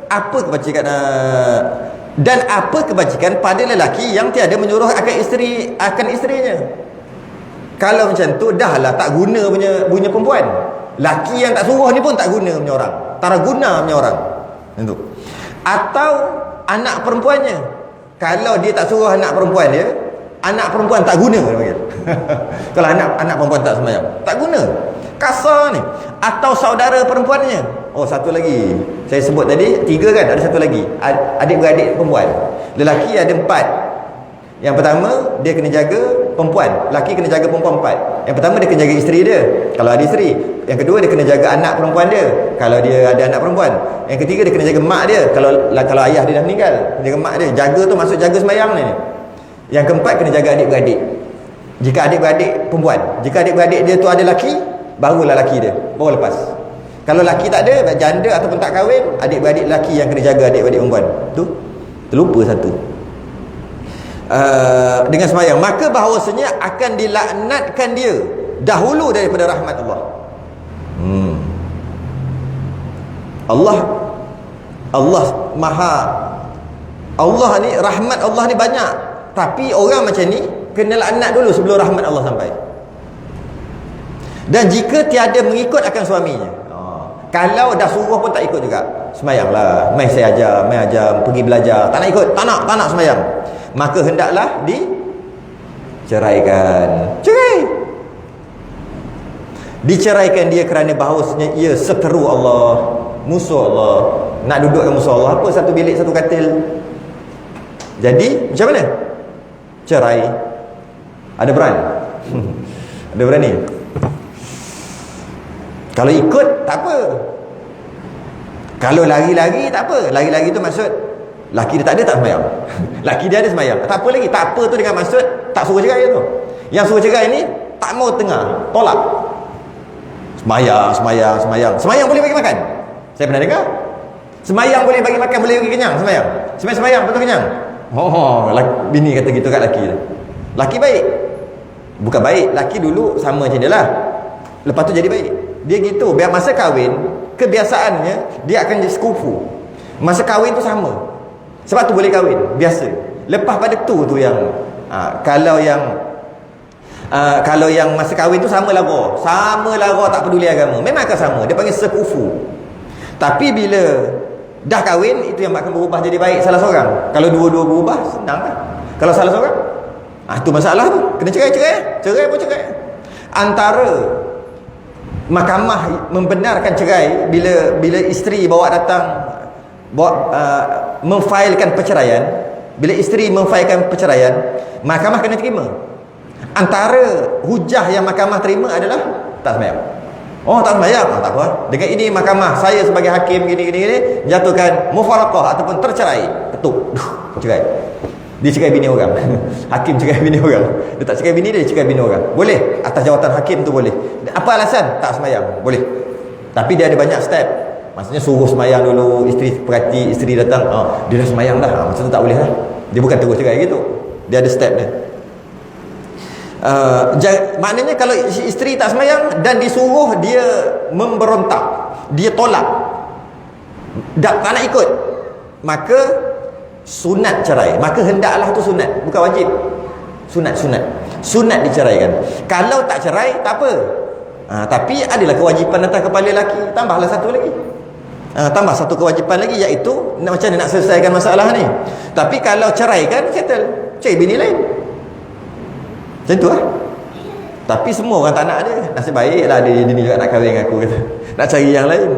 S2: apa kebajikan dan apa kebajikan pada lelaki yang tiada menyuruh akan isterinya? Kalau macam tu, dah lah tak guna punya perempuan. Laki yang tak suruh ni pun tak guna punya orang, tak ada guna punya orang. Itu. Atau anak perempuannya, kalau dia tak suruh anak perempuan dia, anak perempuan tak guna dia panggil. Kalau anak perempuan tak sembahyang, tak guna. Kasar ni. Atau saudara perempuannya. Satu lagi. Saya sebut tadi 3 kan, ada satu lagi. Adik-beradik perempuan. Lelaki ada 4. Yang pertama, dia kena jaga perempuan. Laki kena jaga perempuan 4. Yang pertama, dia kena jaga isteri dia, kalau ada isteri. Yang kedua, dia kena jaga anak perempuan dia, kalau dia ada anak perempuan. Yang ketiga, dia kena jaga mak dia, kalau ayah dia dah meninggal. Jaga mak dia. Jaga tu maksud jaga sembahyang ni. Yang keempat, kena jaga adik-beradik. Jika adik-beradik perempuan, jika adik-beradik dia tu ada laki, barulah laki dia, baru lepas. Kalau laki tak ada, janda ataupun tak kahwin, adik-beradik laki yang kena jaga adik-beradik perempuan. Tu terlupa satu. Dengan sembahyang, maka bahawasanya akan dilaknatkan dia dahulu daripada rahmat Allah. Allah ni, rahmat Allah ni banyak, tapi orang macam ni kena laknat dulu sebelum rahmat Allah sampai. Dan jika tiada mengikut akan suaminya, kalau dah suruh pun tak ikut juga, sembahyanglah, mai saya ajar, pergi belajar, tak nak ikut, tak nak sembahyang, maka hendaklah diceraikan dia kerana bahawasanya ia seteru Allah, musuh Allah. Nak duduk dengan musuh Allah, apa satu bilik satu katil? Jadi macam mana? Cerai. Ada ada berani? Kalau ikut tak apa, kalau lari-lari tak apa. Lari-lari tu maksud laki dia tak ada, tak sembahyang. Laki dia ada sembahyang, tak apa lagi. Tak apa tu dengan maksud tak suruh cerai tu. Yang suruh cerai ni tak mau tengah, tolak. Sembahyang boleh bagi makan. Saya pernah dengar sembahyang boleh bagi makan, boleh bagi kenyang. Sembahyang betul kenyang. Bini kata gitu kat laki. Laki baik, bukan baik, laki dulu sama macam dia lah, lepas tu jadi baik. Dia gitu, biar masa kahwin kebiasaannya dia akan jadi sekufu. Masa kahwin tu sama, sebab tu boleh kahwin biasa. Lepas pada tu yang kalau yang masa kahwin tu sama lara, tak peduli agama, memang akan sama. Dia panggil sekufu. Tapi bila dah kahwin, itu yang akan berubah jadi baik salah seorang. Kalau dua-dua berubah, senang kan. Kalau salah seorang, tu masalah tu. Kena cerai pun cerai. Antara mahkamah membenarkan cerai bila isteri memfailkan perceraian. Bila isteri memfailkan perceraian, mahkamah kena terima. Antara hujah yang mahkamah terima adalah tak sembahyang. Tak sembahyang, tak apa. Dengan ini mahkamah, saya sebagai hakim gini jatuhkan mufaraqah ataupun tercerai. Ketuk, cerai. Dia cerai bini orang. Hakim cerai bini orang. Dia tak cerai bini dia cerai bini orang. Boleh, atas jawatan hakim tu boleh. Apa alasan? Tak sembahyang, boleh. Tapi dia ada banyak step. Maksudnya suruh sembahyang dulu, isteri perhati, isteri datang, dia dah sembahyang dah, macam tu tak boleh lah. Dia bukan terus cerai gitu. Dia ada step dia. Maknanya kalau isteri tak sembahyang dan disuruh, dia memberontak, dia tolak, tak nak ikut, maka sunat cerai. Maka hendaklah tu sunat, bukan wajib. Sunat diceraikan. Kalau tak cerai tak apa, tapi adalah kewajipan atas kepala lelaki. Tambahlah satu lagi, tambah satu kewajipan lagi, iaitu macam mana nak selesaikan masalah ni. Tapi kalau cerai kan settle, cari bini lain, macam tu lah. Tapi semua orang tak nak dia. Nasib baik lah dia ni juga nak kahwin dengan aku, kata nak cari yang lain.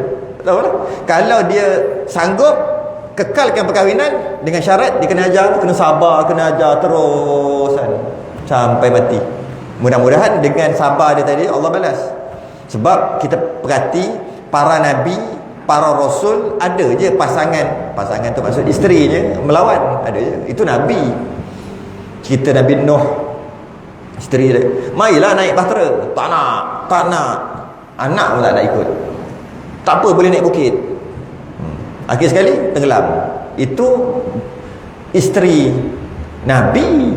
S2: Tahu lah. Kalau dia sanggup kekalkan perkahwinan dengan syarat dia kena ajar, kena sabar, kena ajar terusan sampai mati. Mudah-mudahan dengan sabar dia tadi Allah balas. Sebab kita perhati para nabi, para rasul, ada je pasangan tu maksud isterinya melawan, ada je. Itu nabi. Cerita Nabi Nuh, isteri dia, marilah naik bahtera, tak nak, anak pun tak nak ikut. Tak apa, boleh naik bukit. Akhir sekali tenggelam. Itu isteri Nabi.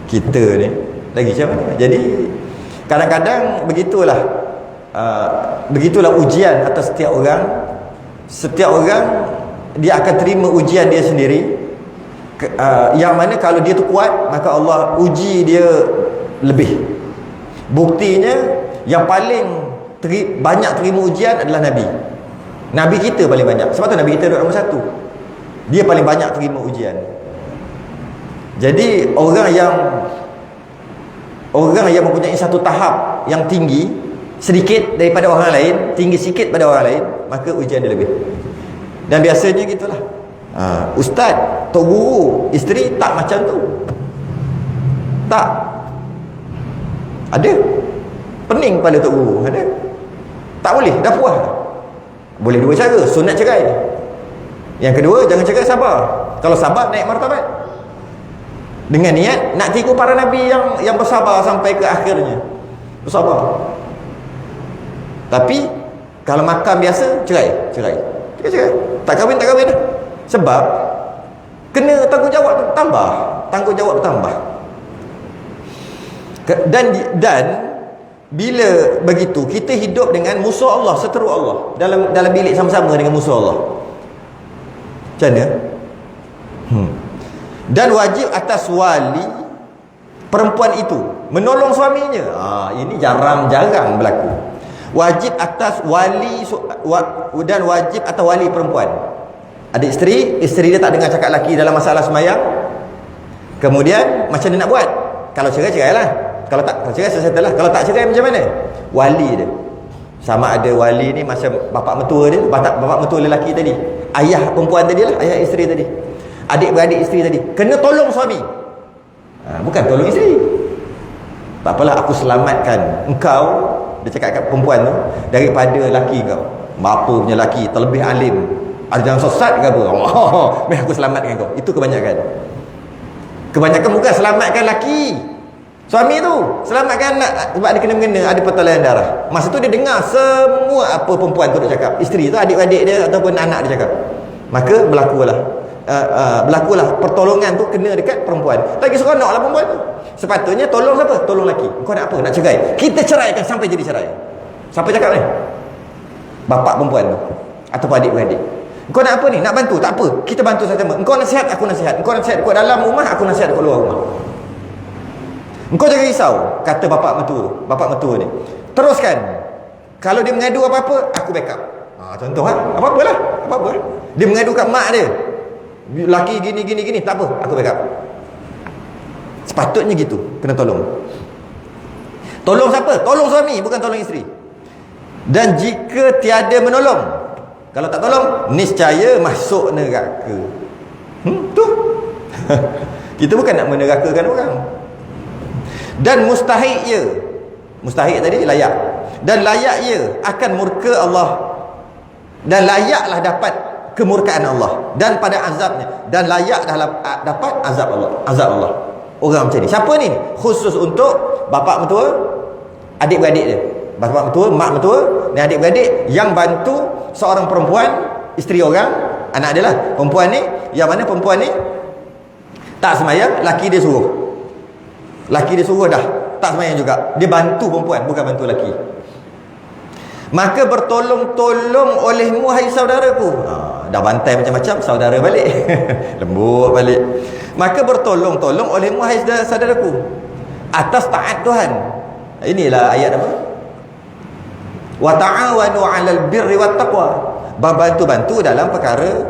S2: Kita ni lagi macam mana? Jadi kadang-kadang begitulah ujian atas setiap orang. Setiap orang dia akan terima ujian dia sendiri. Yang mana kalau dia tu kuat, maka Allah uji dia lebih. Buktinya yang paling banyak terima ujian adalah Nabi. Nabi kita paling banyak. Sebab tu Nabi kita duduk nombor 1. Dia paling banyak terima ujian. Jadi orang yang mempunyai satu tahap yang tinggi sedikit daripada orang lain, tinggi sikit pada orang lain, maka ujian dia lebih. Dan biasanya gitulah. Ustaz, tok guru, isteri tak macam tu. Tak. Ada. Pening pada tok guru, ada. Tak boleh, dah puas. Boleh dua cara, sunat cerai. Yang kedua, jangan cerai, sabar. Kalau sabar, naik martabat. Dengan niat nak tiru para nabi yang bersabar sampai ke akhirnya. Bersabar. Tapi Kalau makan biasa, cerai. Tak kahwin dah. Sebab kena tanggungjawab bertambah. Dan bila begitu, kita hidup dengan musuh Allah, seteru Allah, dalam bilik sama-sama dengan musuh Allah. Macam mana? Dan wajib atas wali perempuan itu menolong suaminya. Ini jarang-jarang berlaku. Wajib atas wali dan wajib atas wali perempuan. Ada isteri dia tak dengar cakap lelaki dalam masalah semayang. Kemudian macam dia nak buat? Kalau cerai lah. Kalau cerai selesai lah. Kalau tak cerai macam mana? Wali dia. Sama ada wali ni macam bapak mertua dia, bapak mertua lelaki tadi, ayah perempuan tadi lah, ayah isteri tadi, adik-beradik isteri tadi, kena tolong suami. Bukan tolong isteri. Tak apalah, aku selamatkan engkau, dia cakap kat perempuan tu, daripada lelaki kau. Bapa punya lelaki terlebih alim, ada jangan sesat ke apa. Aku selamatkan kau. Itu kebanyakan bukan selamatkan lelaki, suami tu selamatkan anak, sebab dia kena ada pertolongan darah. Masa tu dia dengar semua apa perempuan tu nak cakap, isteri tu, adik-adik dia ataupun anak dia cakap. Maka berlakulah pertolongan tu kena dekat perempuan. Lagi seronoklah perempuan tu. Sepatutnya tolong siapa? Tolong lelaki. Kau nak apa? Nak cerai? Kita ceraikan sampai jadi cerai. Siapa cakap ni? Bapak perempuan tu ataupun adik-beradik. Kau nak apa ni? Nak bantu? Tak apa, kita bantu sama-sama. Engkau nasihat, aku nasihat. Engkau nasihat kau dalam rumah, aku nasihat kau luar rumah. Engkau jangan risau, kata bapak mertua ni. Teruskan. Kalau dia mengadu apa-apa, aku backup. Contoh apa-apa lah. Dia mengadu kat mak dia, laki gini, tak apa, aku backup. Sepatutnya gitu, kena tolong. Tolong siapa? Tolong suami, bukan tolong isteri. Dan jika tiada menolong, kalau tak tolong, niscaya masuk neraka. Tu. Kita bukan nak menerakakan orang. Dan mustahik tadi layak, dan layak ia akan murka Allah, dan layaklah dapat kemurkaan Allah, dan pada azabnya, dan layak dapat azab Allah. Orang macam ni, siapa ni? Khusus untuk bapak mertua, adik-beradik dia, bapak mertua, mak mertua dan adik-beradik yang bantu seorang perempuan, isteri orang, anak dia lah, perempuan ni, yang mana perempuan ni tak semayang, laki dia suruh dah tak semayang juga, dia bantu perempuan, bukan bantu lelaki. Maka bertolong-tolong olehmu, hai saudaraku. Dah bantai macam-macam, saudara balik. Lembut balik. Maka bertolong-tolong olehmu, hai saudaraku, atas taat Tuhan. Inilah ayat apa? Wa ta'awanu 'alal birri wat taqwa. Bantu-bantu dalam perkara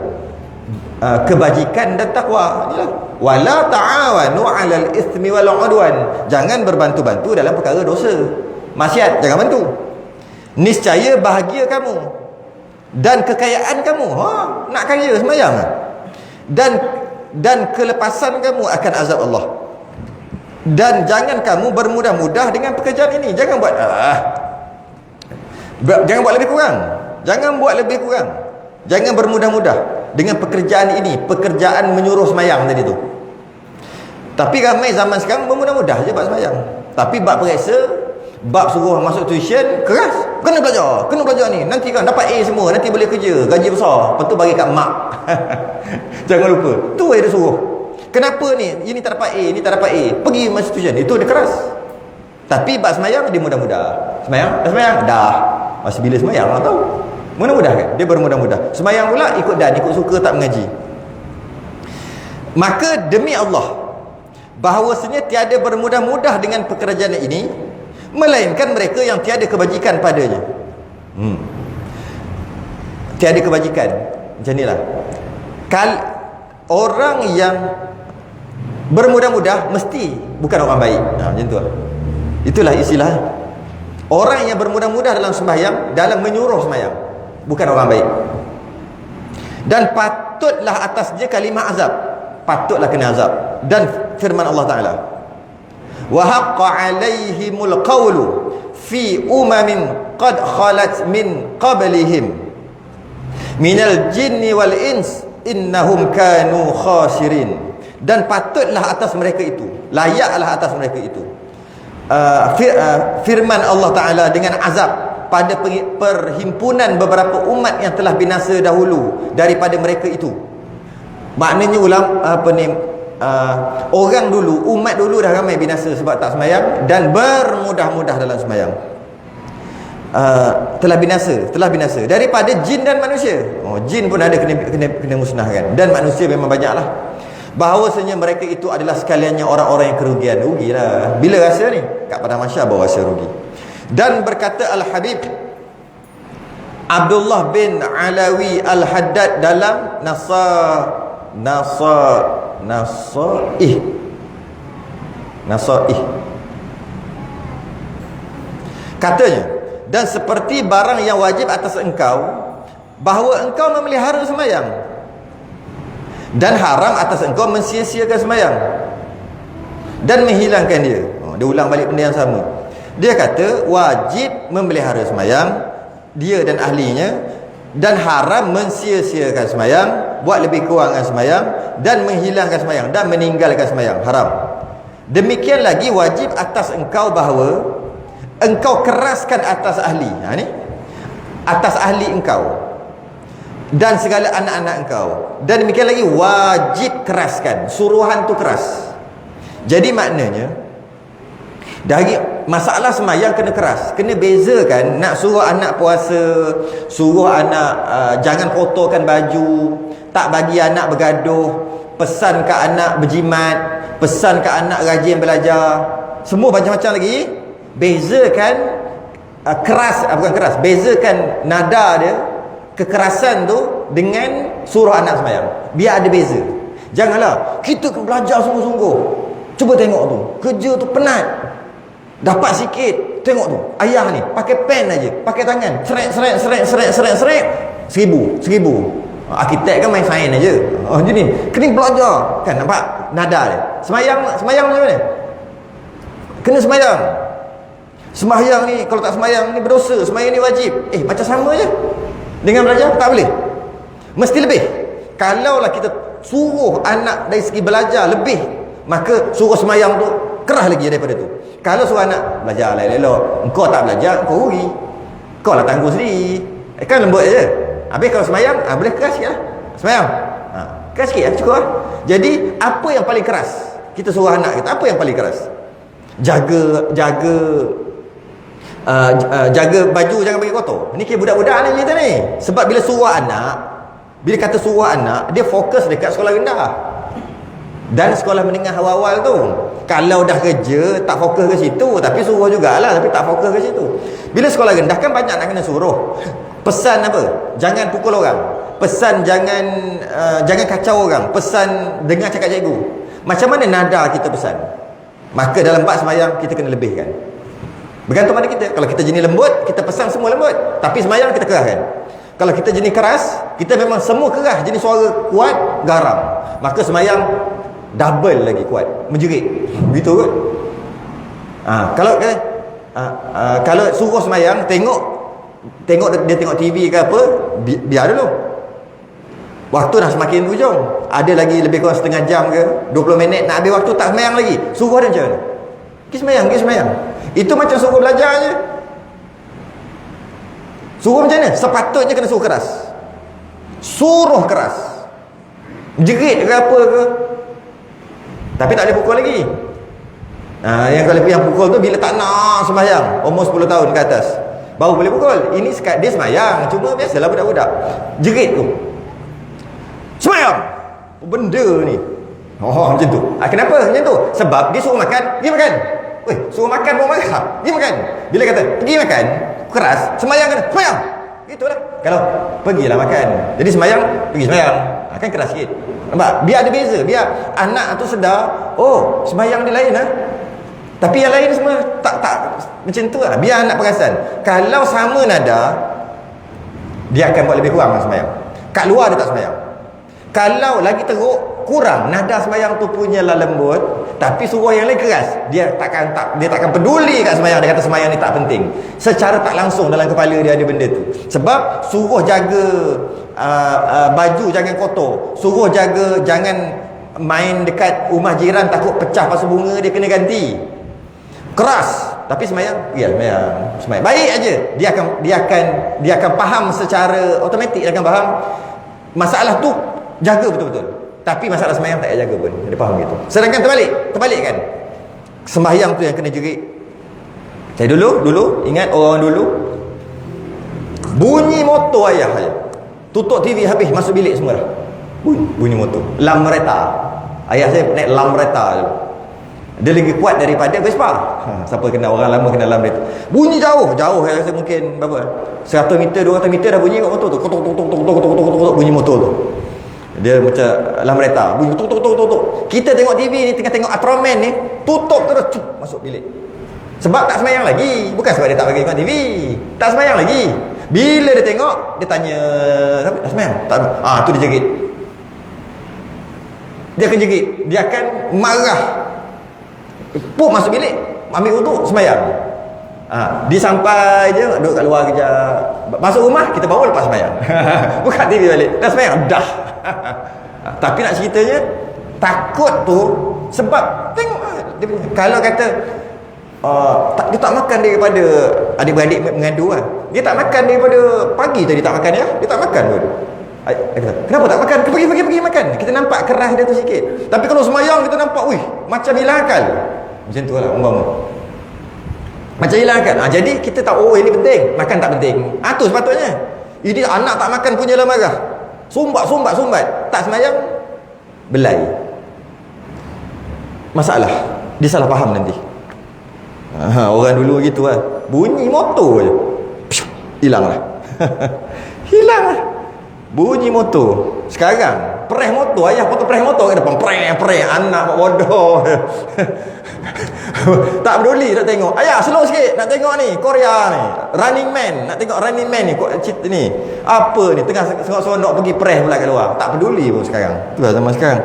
S2: kebajikan dan takwa. Inilah. Wala ta'awanu 'alal itsmi wal 'udwan. Jangan berbantu-bantu dalam perkara dosa, maksiat, jangan bantu. Niscaya bahagia kamu dan kekayaan kamu. Nak kaya sembahyang. Dan kelepasan kamu akan azab Allah. Dan jangan kamu bermudah-mudah dengan pekerjaan ini. Jangan buat lebih kurang. Jangan bermudah-mudah dengan pekerjaan ini, pekerjaan menyuruh sembahyang tadi tu. Tapi ramai zaman sekarang bermudah-mudah je buat sembahyang. Tapi bab periksa, bab suruh masuk tuition, keras. Kena belajar ni. Nanti kan dapat A semua, nanti boleh kerja, gaji besar. Lepas tu bagi kat mak. Jangan lupa. Tu dia suruh. Kenapa ni? Ini tak dapat A, ini tak dapat A. Pergi masuk tuition. Itu dia keras. Tapi bab sembahyang dia mudah-mudah. Sembahyang? Dah. Masih bila sembahyang tak tahu. Mudah-mudah kan? Dia bermudah-mudah. Sembahyang pula ikut suka tak mengaji. Maka demi Allah, bahawasanya tiada bermudah-mudah dengan pekerjaan ini, melainkan mereka yang tiada kebajikan padanya. Tiada kebajikan. Macam inilah. Orang yang bermudah-mudah mesti bukan orang baik. Macam tu. Itulah istilah. Orang yang bermudah-mudah dalam sembahyang, dalam menyuruh sembahyang, bukan orang baik. Dan patutlah atas dia kalimah azab. Patutlah kena azab. Dan firman Allah Ta'ala, wa haqqa 'alaihimul qawlu fi umamin qad khalat min qablihim minal jinni wal ins innahum kanu khasirin. Dan patutlah atas mereka itu, layaklah atas mereka itu firman Allah Ta'ala dengan azab. pada perhimpunan beberapa umat yang telah binasa dahulu daripada mereka itu. Maknanya orang dulu, umat dulu dah ramai binasa sebab tak semayang dan bermudah-mudah dalam semayang. Telah binasa daripada jin dan manusia. Jin pun ada kena musnahkan, dan manusia memang banyaklah. Bahawasanya mereka itu adalah sekaliannya orang-orang yang kerugian. Rugilah. Bila rasa ni? Kat padang mahsyar baru rasa rugi. Dan berkata Al-Habib Abdullah bin Alawi Al-Haddad dalam Nasaih, katanya, dan seperti barang yang wajib atas engkau, bahawa engkau memelihara sembahyang, dan haram atas engkau mensia-siakan sembahyang dan menghilangkan dia. Dia ulang balik benda yang sama. Dia kata wajib memelihara sembahyang dia dan ahlinya, dan haram mensia-siakan sembahyang, buat lebih kurang sembahyang, dan menghilangkan sembahyang dan meninggalkan sembahyang, haram. Demikian lagi wajib atas engkau bahawa engkau keraskan atas ahli, ni atas ahli engkau dan segala anak-anak engkau. Dan demikian lagi wajib keraskan, suruhan tu keras. Jadi maknanya dari masalah semayang kena keras, kena bezakan. Nak suruh anak puasa, suruh anak jangan kotorkan baju, tak bagi anak bergaduh, pesan ke anak berjimat, pesan ke anak rajin belajar, semua macam-macam lagi. Bezakan bukan keras, bezakan nada dia, kekerasan tu dengan suruh anak semayang. Biar ada beza. Janganlah kita kena belajar sungguh-sungguh. Cuba tengok tu, kerja tu penat, dapat sikit. Tengok tu, ayah ni pakai pen aja, pakai tangan, seret 1000. Arkitek kan main sains aja. Jadi kena belajar. Kan nampak nada dia. Semayang macam mana? Kena semayang. Semayang ni, kalau tak semayang ni berdosa, semayang ni wajib. Macam sama je dengan belajar? Tak boleh. Mesti lebih. Kalaulah kita suruh anak dari segi belajar lebih, maka suruh semayang tu kerah lagi daripada tu. Kalau suruh anak belajar elok-elok, engkau tak belajar, engkau rugi, kau lah tangguh sendiri. Kan lembut je. Habis kalau semayang, boleh keras sikit lah semayang. Keras sikit lah, cukup lah. Jadi apa yang paling keras kita suruh anak kita? Apa yang paling keras? Jaga baju jangan bagi kotor. Ni kira budak-budak ni kita ni. Sebab bila kata suruh anak, dia fokus dekat sekolah rendah dan sekolah menengah awal-awal tu. Kalau dah kerja tak fokus ke situ, tapi suruh jugalah, tapi tak fokus ke situ. Bila sekolah rendah kan banyak nak kena suruh. Pesan apa? Jangan pukul orang. Pesan jangan kacau orang. Pesan dengar cakap cikgu. Macam mana nada kita pesan? Maka dalam bab sembahyang kita kena lebihkan. Bergantung pada kita. Kalau kita jenis lembut, kita pesan semua lembut, tapi sembahyang kita keraskan. Kalau kita jenis keras, kita memang semua keras, jenis suara kuat, garam, maka sembahyang double lagi kuat, menjerit. Begitu kot. Kalau suruh sembahyang, tengok dia tengok TV ke apa, biar dulu. Waktu dah semakin hujung, ada lagi lebih kurang setengah jam ke 20 minit nak habis waktu, tak sembahyang lagi. Suruh dia macam mana? Pergi sembahyang. Itu macam suruh belajar je. Suruh macam mana? Sepatutnya kena suruh keras. Suruh keras, jerit ke apa ke, tapi tak boleh pukul lagi. Yang kalau yang pukul tu bila tak nak sembahyang, umur 10 tahun ke atas, baru boleh pukul. Ini dia sembahyang, cuma biasalah budak-budak jerit tu, sembahyang benda ni. Macam tu. Kenapa macam tu? Sebab dia suruh makan, dia makan. Suruh makan, bawa makan, dia makan. Bila kata pergi makan, keras, sembahyang kena, sembahyang. Itulah. Kalau pergilah makan, jadi sembahyang, pergi sembahyang. Kan keras sikit. Nampak? Biar ada beza, biar anak tu sedar, sembahyang dia lain tapi yang lain semua tak macam tu lah. Biar anak perasan. Kalau sama nada, dia akan buat lebih kurang sembahyang. Kat luar dia tak sembahyang. Kalau lagi teruk, kurang nada sembahyang tu punyalah lembut, tapi suruh yang lain keras, dia takkan peduli kat sembahyang. Dia kata sembahyang ni tak penting. Secara tak langsung dalam kepala dia ada benda tu. Sebab suruh jaga baju jangan kotor, suruh jaga jangan main dekat rumah jiran takut pecah pasu bunga dia kena ganti, keras. Tapi semayang, ya semayang. Baik aja. Dia akan faham secara automatik, dia akan faham masalah tu jaga betul-betul. Tapi masalah semayang tak payah jaga pun. Dia faham gitu. Sedangkan terbalik kan. Sembahyang tu yang kena jerit. Saya dulu ingat orang dulu bunyi motor ayah saya. Tutup TV habis, masuk bilik semua dah. Bunyi motor. Lam mereta. Ayah saya naik lam mereta dulu. Dia lagi kuat daripada Vespa. Siapa kenal, orang lama kenal lam mereta. Bunyi jauh saya rasa mungkin berapa? 100 meter, 200 meter dah bunyi kat motor tu. Tok bunyi motor tu. Dia macam lam mereta. Bunyi tok. Kita tengok TV ni, tengah tengok Ultraman ni, tutup terus masuk bilik. Sebab tak semayang lagi. Bukan sebab dia tak bagi tengok TV. Tak semayang lagi. Bila dia tengok, dia tanya, tak semayang? Tak. Tu dia jerit. Dia akan jerit. Dia akan marah. Masuk bilik, ambil wuduk, semayang. Dia sampai je, duduk kat luar kejap. Masuk rumah, kita bawa lepas semayang. Buka TV balik. Dah semayang? Dah. Tapi nak ceritanya, takut tu sebab tengok dia punya. Kalau kata dia tak makan daripada, adik-beradik mengadu kan, dia tak makan daripada pagi tadi, tak makan ya, dia tak makan pun. Kenapa tak makan? Pergi makan. Kita nampak keras dia tu sikit. Tapi kalau semayang kita nampak macam hilang akal. Macam tu lah umpama. Macam hilang akal. Jadi kita tahu ini penting, makan tak penting. Tu sepatutnya. Ini anak tak makan punya lah marah. Sumbat. Tak semayang, belai. Masalah. Dia salah faham nanti. Orang dulu gitu lah. Bunyi motor je, hilang lah. Hilang lah bunyi motor. Sekarang preh motor, ayah potong preh motor ke depan, preh anak bodoh. Tak peduli nak tengok. Ayah slow sikit nak tengok ni Korea ni, Running Man. Nak tengok Running Man ni, cerita ni apa ni, tengah seronok pergi preh pula kat luar. Tak peduli pun sekarang. Itulah zaman sekarang.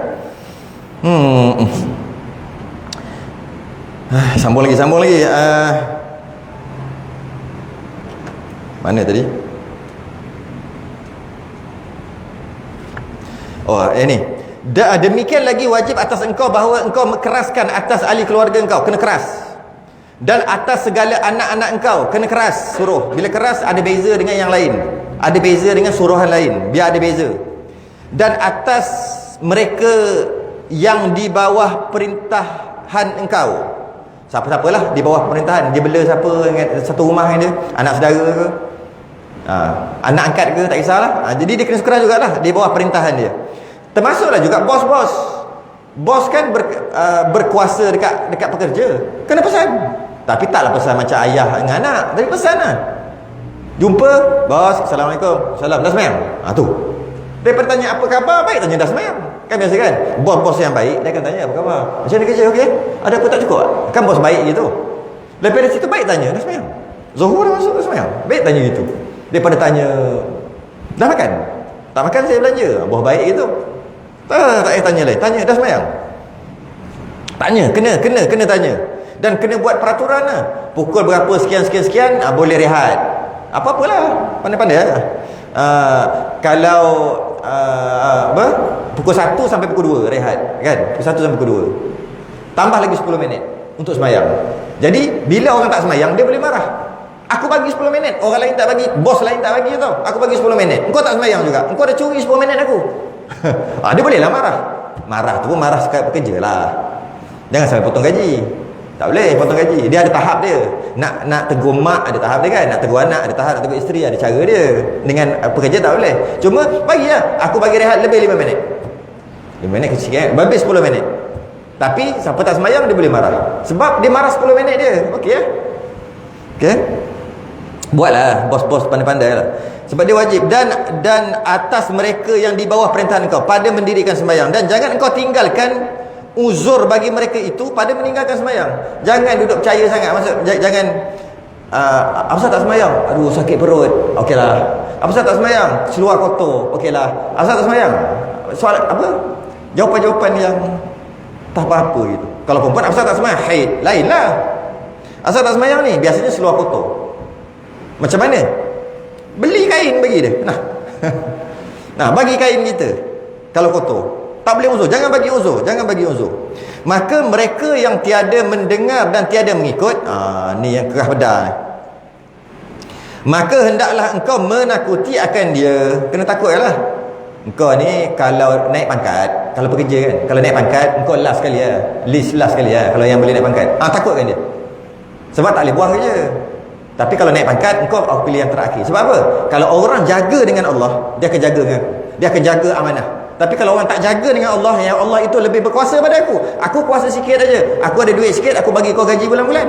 S2: Sambung lagi. Mana tadi? Ni. Demikian lagi wajib atas engkau bahawa engkau keraskan atas ahli keluarga engkau, kena keras. Dan atas segala anak-anak engkau kena keras suruh. Bila keras ada beza dengan yang lain. Ada beza dengan suruhan lain. Biar ada beza. Dan atas mereka yang di bawah perintahan engkau. Siapa-siapalah di bawah pemerintahan. Dia bela siapa dengan satu rumah dia, anak saudara ke, anak angkat ke, tak kisahlah. Jadi dia kena keras jugalah di bawah perintahan dia. Termasuklah juga bos-bos. Bos kan berkuasa dekat pekerja. Kena pesan. Tapi taklah pesan macam ayah dengan anak. Tapi pesan lah. Jumpa, bos, Assalamualaikum. Salam, dah semayang? Tu. Daripada tanya apa khabar, baik tanya dah semayang. Kan biasa kan? Bos-bos yang baik, dia akan tanya apa khabar. Macam mana kerja, okey? Ada apa tak cukup? Kan bos baik gitu. Lepas dari situ baik tanya, dah semayang? Zuhur dah masuk, dah semayang? Baik tanya gitu. Daripada tanya, dah makan? Tak makan saya belanja. Bos baik gitu. Tak payah tanya lain. Tanya, dah semayang? Tanya, kena tanya. Dan kena buat peraturan lah. Pukul berapa sekian, boleh rehat. Apa-apalah. Pandai-pandai lah. Kalau pukul 1 sampai pukul 2 rehat. Kan? Pukul 1 sampai pukul 2. Tambah lagi 10 minit untuk semayang. Jadi, bila orang tak semayang, dia boleh marah. Aku bagi 10 minit. Orang lain tak bagi. Bos lain tak bagi tau. Aku bagi 10 minit. Engkau tak semayang juga. Engkau dah curi 10 minit aku. Dia boleh lah marah. Marah tu pun marah sekali pekerja lah. Jangan sampai potong gaji. Tak boleh potong gaji. Dia ada tahap dia. Nak tegur mak ada tahap dia kan. Nak tegur anak ada tahap. Nak tegur isteri ada cara dia. Dengan pekerja tak boleh. Cuma bagilah. Aku bagi rehat lebih 5 minit. 5 minit kecil kan. Habis 10 minit. Tapi siapa tak semayang dia boleh marah. Sebab dia marah 10 minit dia. Okey ya. Okey. Buatlah bos-bos pandai-pandai lah. Sebab dia wajib. Dan atas mereka yang di bawah perintahan engkau pada mendirikan sembahyang. Dan jangan engkau tinggalkan uzur bagi mereka itu pada meninggalkan sembahyang. Jangan duduk percaya sangat. Maksud jangan apa tak sembahyang? Aduh sakit perut. Okeylah. Apa tak sembahyang? Seluar kotor. Okeylah. Apa tak sembahyang? Soal apa? Jawapan-jawapan yang tak apa-apa gitu. Kalau perempuan apa tak sembahyang? Haid. Lainlah. Asal tak sembahyang ni biasanya seluar kotor. Macam mana? Beli kain bagi dia. Nah, bagi kain kita. Kalau kotor, Tak boleh uzur, jangan bagi uzur, jangan bagi uzur. Maka mereka yang tiada mendengar dan tiada mengikut, ni yang kerah pedang ni. Maka hendaklah engkau menakuti akan dia. Kena takut lah. Engkau ni kalau naik pangkat, kalau pekerja kan, kalau naik pangkat engkau last sekali lah, list last sekali lah kalau yang boleh naik pangkat. Takutkan dia. Sebab tak boleh buang kerja. Tapi kalau naik pangkat engkau pilih yang terakhir. Sebab apa? Kalau orang jaga dengan Allah, dia akan jaga dengan aku. Dia akan jaga amanah. Tapi kalau orang tak jaga dengan Allah, yang Allah itu lebih berkuasa pada aku. Aku kuasa sikit aja. Aku ada duit sikit, aku bagi kau gaji bulan-bulan.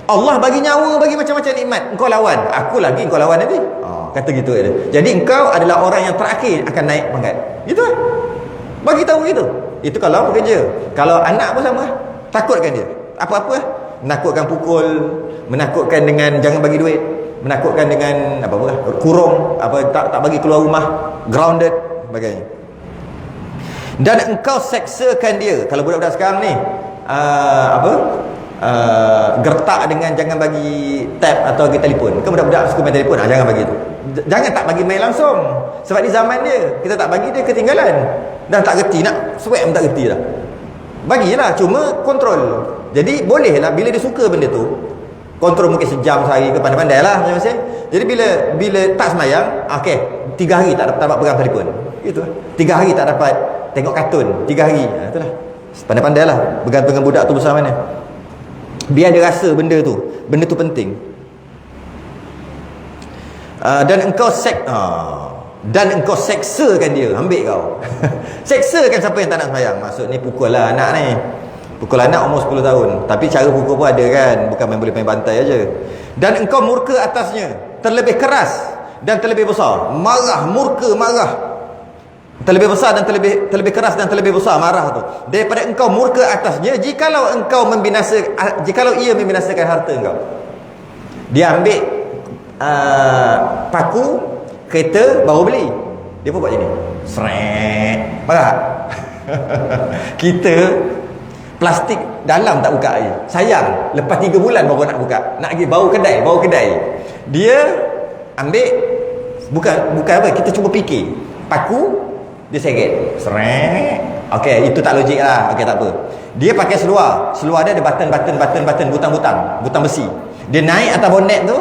S2: Allah bagi nyawa, bagi macam-macam nikmat. Engkau lawan. Aku lagi, engkau lawan nanti. Kata gitu dia. Jadi engkau adalah orang yang terakhir akan naik pangkat. Gitu lah. Bagi tahu gitu. Itu kalau bekerja. Kalau anak pun sama. Takutkan dia. Apa-apa. Menakutkan pukul, menakutkan dengan jangan bagi duit, menakutkan dengan apa-apa, kurung, tak bagi keluar rumah, grounded, sebagainya. Dan engkau seksakan dia. Kalau budak-budak sekarang ni gertak dengan jangan bagi tab atau bagi telefon. Kan budak-budak suka main telefon, jangan bagi tu. Jangan tak bagi main langsung. Sebab di zaman dia, kita tak bagi dia ketinggalan. Dan tak gerti nak swipe pun tak gerti dah. Bagilah, cuma kontrol. Jadi bolehlah bila dia suka benda tu, kontrol mungkin sejam sehari ke, pandai-pandai lah macam-macam. Jadi bila tak semayang, okey, 3 hari tak dapat pegang telefon. Itu 3 hari tak dapat tengok kartun, 3 hari. Itulah. Pandai-pandai lah bergantung dengan budak tu besar mana. Biar dia rasa benda tu penting. Dan engkau seksakan dia, ambil kau. Seksakan siapa yang tak nak semayang. Maksud ni pukul lah anak ni. Pukul anak umur 10 tahun. Tapi cara pukul pun ada kan, bukan boleh main bantai aja. Dan engkau murka atasnya, terlebih keras dan terlebih besar. Marah, murka, marah. Terlebih besar dan terlebih keras dan terlebih besar marah tu. Daripada engkau murka atasnya jikalau ia membinasakan harta engkau. Dia ambil paku kereta baru beli. Dia pun buat macam ni. Sret. Marah. Kita plastik dalam tak buka lagi. Sayang, lepas 3 bulan baru nak buka. Nak pergi bawa kedai. Dia ambil bukan apa, kita cuba fikir. Paku dia seret. Seret. Okey, itu tak logik lah. Okey, tak apa. Dia pakai seluar. Seluar dia ada button, butang besi. Dia naik atas bonet tu,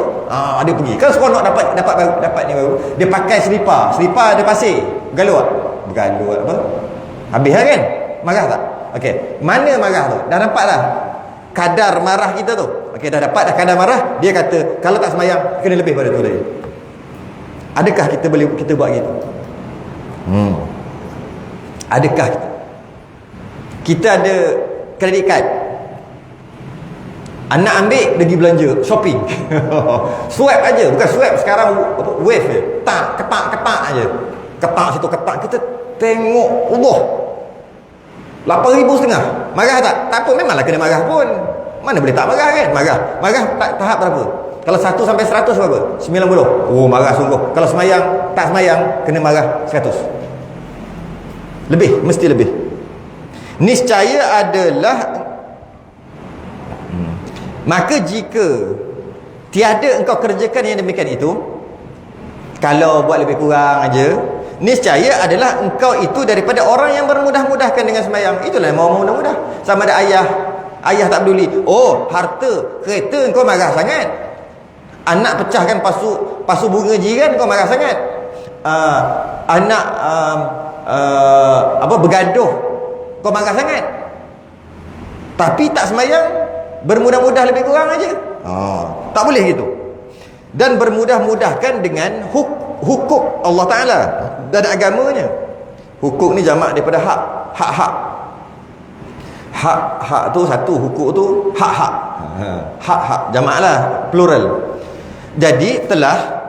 S2: dia pergi. Kalau seronok dapat ni baru. Dia pakai selipar. Selipar ada pasir. Bergaluh tak? Bergaluh apa? Habis lah kan? Marah tak? Okey, mana marah tu? Dah nampak dah kadar marah kita tu. Okey, dah dapat dah kadar marah. Dia kata, kalau tak semayang, kena lebih pada tu lagi. Adakah kita buat gitu? Adakah kita ada kredit card, anak ambil pergi belanja shopping, swipe aja, bukan swipe sekarang wave je, ketak aja, ketak situ, ketak, kita tengok Allah 8,500, marah tak? Tak apa, memanglah kena marah pun, mana boleh tak marah kan? Marah tahap berapa? Kalau 1 sampai 100 berapa? 90. Oh, marah sungguh. Kalau semayang, tak semayang, kena marah 100. Lebih, mesti lebih. Niscaya adalah maka jika tiada engkau kerjakan yang demikian itu, kalau buat lebih kurang aja, niscaya adalah engkau itu daripada orang yang bermudah-mudahkan dengan semayang. Itulah yang mau mudah-mudah. Sama ada ayah tak peduli. Oh, harta, kereta engkau marah sangat. Anak pecahkan pasu bunga jiran kau marah sangat. Anak bergaduh kau marah sangat. Tapi tak semayang, bermudah-mudah lebih kurang aja. Tak boleh gitu. Dan bermudah-mudahkan dengan hukum Allah Ta'ala dan agamanya. Hukum ni jamak daripada hak. Hak tu satu, hukum tu hak. Hak jamak lah, plural. Jadi telah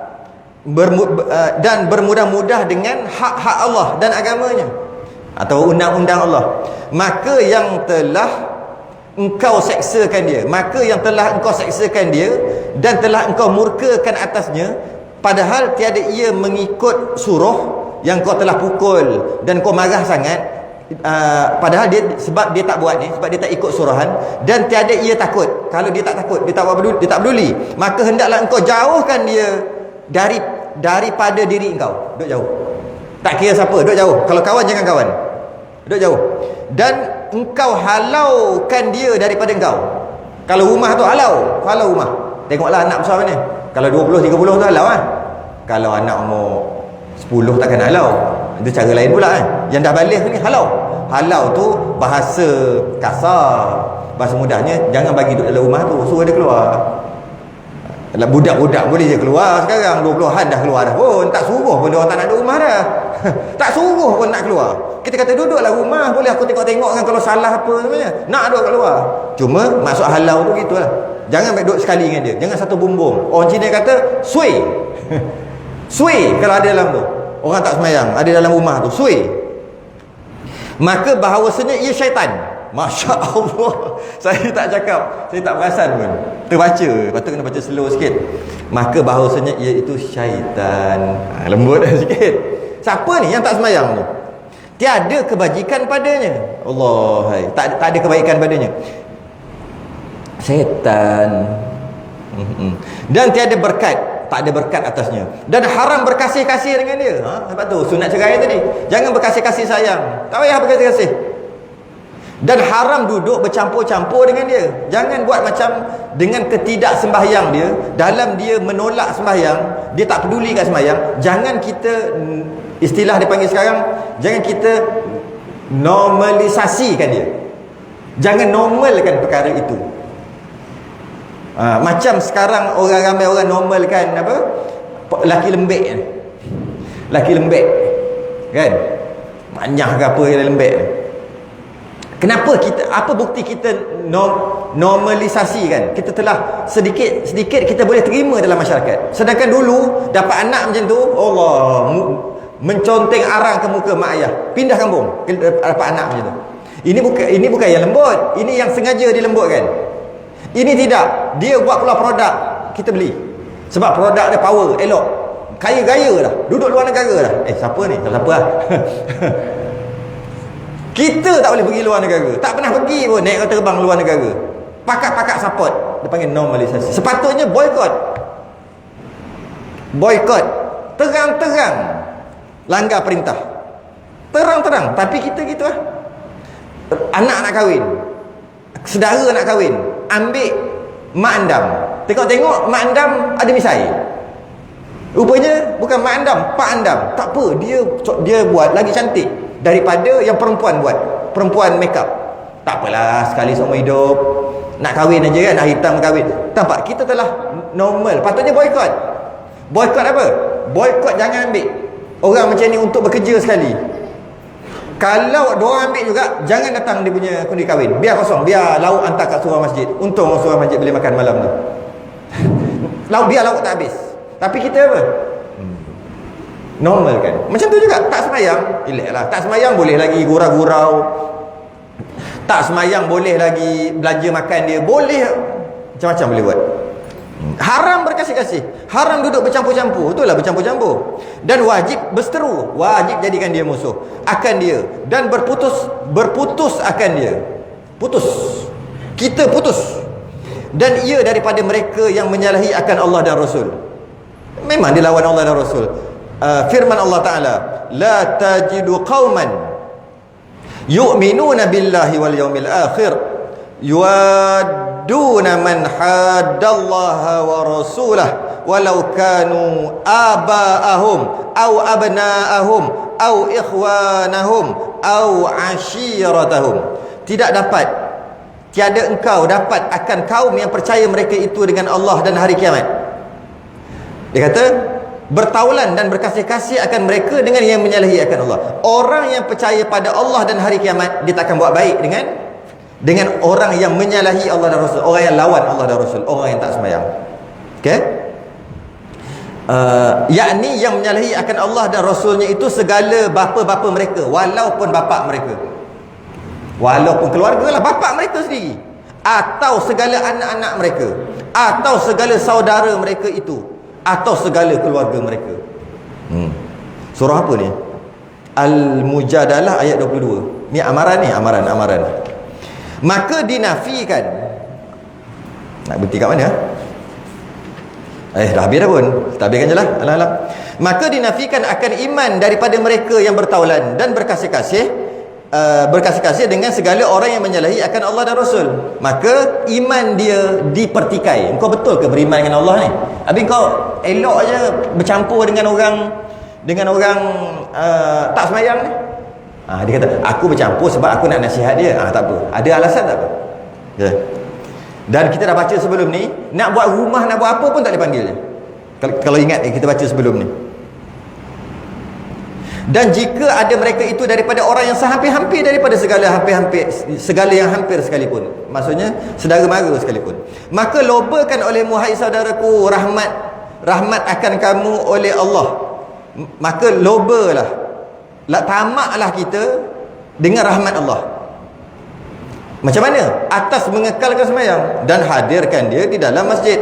S2: dan bermudah-mudah dengan hak-hak Allah dan agamanya atau undang-undang Allah. Maka yang telah engkau seksakan dia, dan telah engkau murkakan atasnya, padahal tiada ia mengikut suruh yang kau telah pukul dan kau marah sangat. Padahal sebab dia tak buat ni, sebab dia tak ikut suruhan, dan tiada ia takut. Kalau dia tak takut, dia tak peduli, maka hendaklah engkau jauhkan dia daripada diri engkau. Duduk jauh, tak kira siapa, duduk jauh. Kalau kawan, jangan kawan. Duduk jauh. Dan engkau halaukan dia daripada engkau. Kalau rumah tu halau rumah. Tengoklah anak besar mana. Kalau 20, 30 tu halau kan. Kalau anak umur 10 takkan halau. Itu cara lain pula kan. Yang dah balik ni halau. Halau tu bahasa kasar. Bahasa mudahnya, jangan bagi duduk dalam rumah tu, suruh dia keluar. Budak-budak boleh je keluar sekarang, 20-an dah keluar dah pun. Tak suruh pun dia orang tak nak duduk rumah dah. Tak suruh pun nak keluar. Kita kata duduklah rumah, boleh aku tengok-tengok kan kalau salah apa sebenarnya. Nak duduk kat luar. Cuma maksud halau tu gitulah. Jangan baik duduk sekali dengan dia. Jangan satu bumbung. Orang Cina kata sui. Sui kalau ada dalam tu. Orang tak semayang, ada dalam rumah tu, sui. Maka bahawasanya ia syaitan. Masya Allah. Saya tak cakap, saya tak perasan pun. Terbaca, patut kena baca slow sikit. Maka bahawasanya ia itu syaitan. Lembut sikit. Siapa ni yang tak semayang tu? Tiada kebajikan padanya. Allah, hai. Tak ada kebaikan padanya. Syaitan. Dan tiada berkat, tak ada berkat atasnya. Dan haram berkasih-kasih dengan dia. Sebab tu sunat cerai tadi. Jangan berkasih-kasih sayang. Tak payah berkasih-kasih. Dan haram duduk bercampur-campur dengan dia. Jangan buat macam dengan ketidak sembahyang dia, dalam dia menolak sembahyang, dia tak peduli kat sembahyang. Jangan kita, istilah dia panggil sekarang, jangan kita normalisasikan dia. Jangan normalkan perkara itu. Macam sekarang ramai orang normalkan apa? Laki lembek. Laki lembek. Kan? Manyah ke apa yang lembek. Kenapa kita, apa bukti kita normalisasi kan? Kita telah sedikit kita boleh terima dalam masyarakat. Sedangkan dulu dapat anak macam tu, Allah, menconteng arang ke muka mak ayah, pindah kampung, dapat anak macam tu. Ini bukan yang lembut, ini yang sengaja dilembutkan. Ini tidak, dia buat pula produk, kita beli. Sebab produk dia power, elok, kaya-gaya dah, duduk luar negara dah. Siapa ni? Siapa lah. Kita tak boleh pergi luar negara. Tak pernah pergi pun naik kereta terbang luar negara. Pakat-pakat support. Dia panggil normalisasi. Sepatutnya boykot. Boykot. Terang-terang langgar perintah. Terang-terang. Tapi kita gitu lah. Anak nak kahwin, saudara nak kahwin, ambil mak andam. Tengok-tengok mak andam ada misai. Rupanya bukan mak andam, pak andam. Tak apa, dia buat lagi cantik daripada yang perempuan buat. Perempuan make up. Tak apalah, sekali seumur hidup. Nak kahwin aja kan, nak hitam kahwin. Tampak kita telah normal. Patutnya boykot. Boykot apa? Boykot jangan ambil orang macam ni untuk bekerja sekali. Kalau diorang ambil juga, jangan datang dia punya kundi kahwin. Biar kosong, biar lauk hantar kat surau masjid. Untung surau masjid boleh makan malam tu. Biar lauk tak habis. Tapi kita apa? Normal kan. Macam tu juga, tak semayang, elaklah. Tak semayang boleh lagi gurau-gurau. Tak semayang boleh lagi belanja makan dia. Boleh, macam-macam boleh buat. Haram berkasih-kasih, haram duduk bercampur-campur. Itulah bercampur-campur. Dan wajib berseteru, wajib jadikan dia musuh akan dia. Dan berputus akan dia. Putus. Kita putus. Dan ia daripada mereka yang menyalahi akan Allah dan Rasul. Memang dia lawan Allah dan Rasul. Firman Allah Ta'ala, la tajidu qawman yu'minuna billahi wal yawmil akhir yuwadduna man haddallaha wa rasulah walau kanu aba'ahum aw abna'ahum aw ikhwanahum aw ashiratahum. Tiada engkau dapat akan kaum yang percaya mereka itu dengan Allah dan hari kiamat. Dia kata bertaulan dan berkasih-kasih akan mereka dengan yang menyalahi akan Allah. Orang yang percaya pada Allah dan hari kiamat, dia takkan buat baik dengan orang yang menyalahi Allah dan Rasul, orang yang lawan Allah dan Rasul, orang yang tak sembahyang. Okey? Yakni yang menyalahi akan Allah dan Rasulnya itu segala bapa-bapa mereka, walaupun bapa mereka, walaupun keluarga lah bapa mereka sendiri, atau segala anak-anak mereka, atau segala saudara mereka itu, atau segala keluarga mereka. Surah apa ni? Al-Mujadalah ayat 22. Ni amaran ni, amaran. Maka dinafikan. Nak berhenti kat mana? Dah habis dah pun. Kita habiskan je lah. Alah. Maka dinafikan akan iman daripada mereka yang bertaulan dan berkasih-kasih berkasih-kasih dengan segala orang yang menyalahi akan Allah dan Rasul, maka iman dia dipertikai. Engkau betul ke beriman dengan Allah ni? Habis kau elok je bercampur dengan orang tak semayang ni. Dia kata aku bercampur sebab aku nak nasihat dia. Tak apa, ada alasan tak apa. Okay. Dan kita dah baca sebelum ni, nak buat rumah, nak buat apa pun tak boleh panggil dia. Kalau ingat kita baca sebelum ni. Dan jika ada mereka itu daripada orang yang sehampir-hampir daripada segala yang hampir sekalipun, maksudnya saudara mara sekalipun, maka lobakan olehmu hai saudaraku rahmat akan kamu oleh Allah. Maka lobalah, tamaklah kita dengan rahmat Allah. Macam mana? Atas mengekalkan sembahyang dan hadirkan dia di dalam masjid.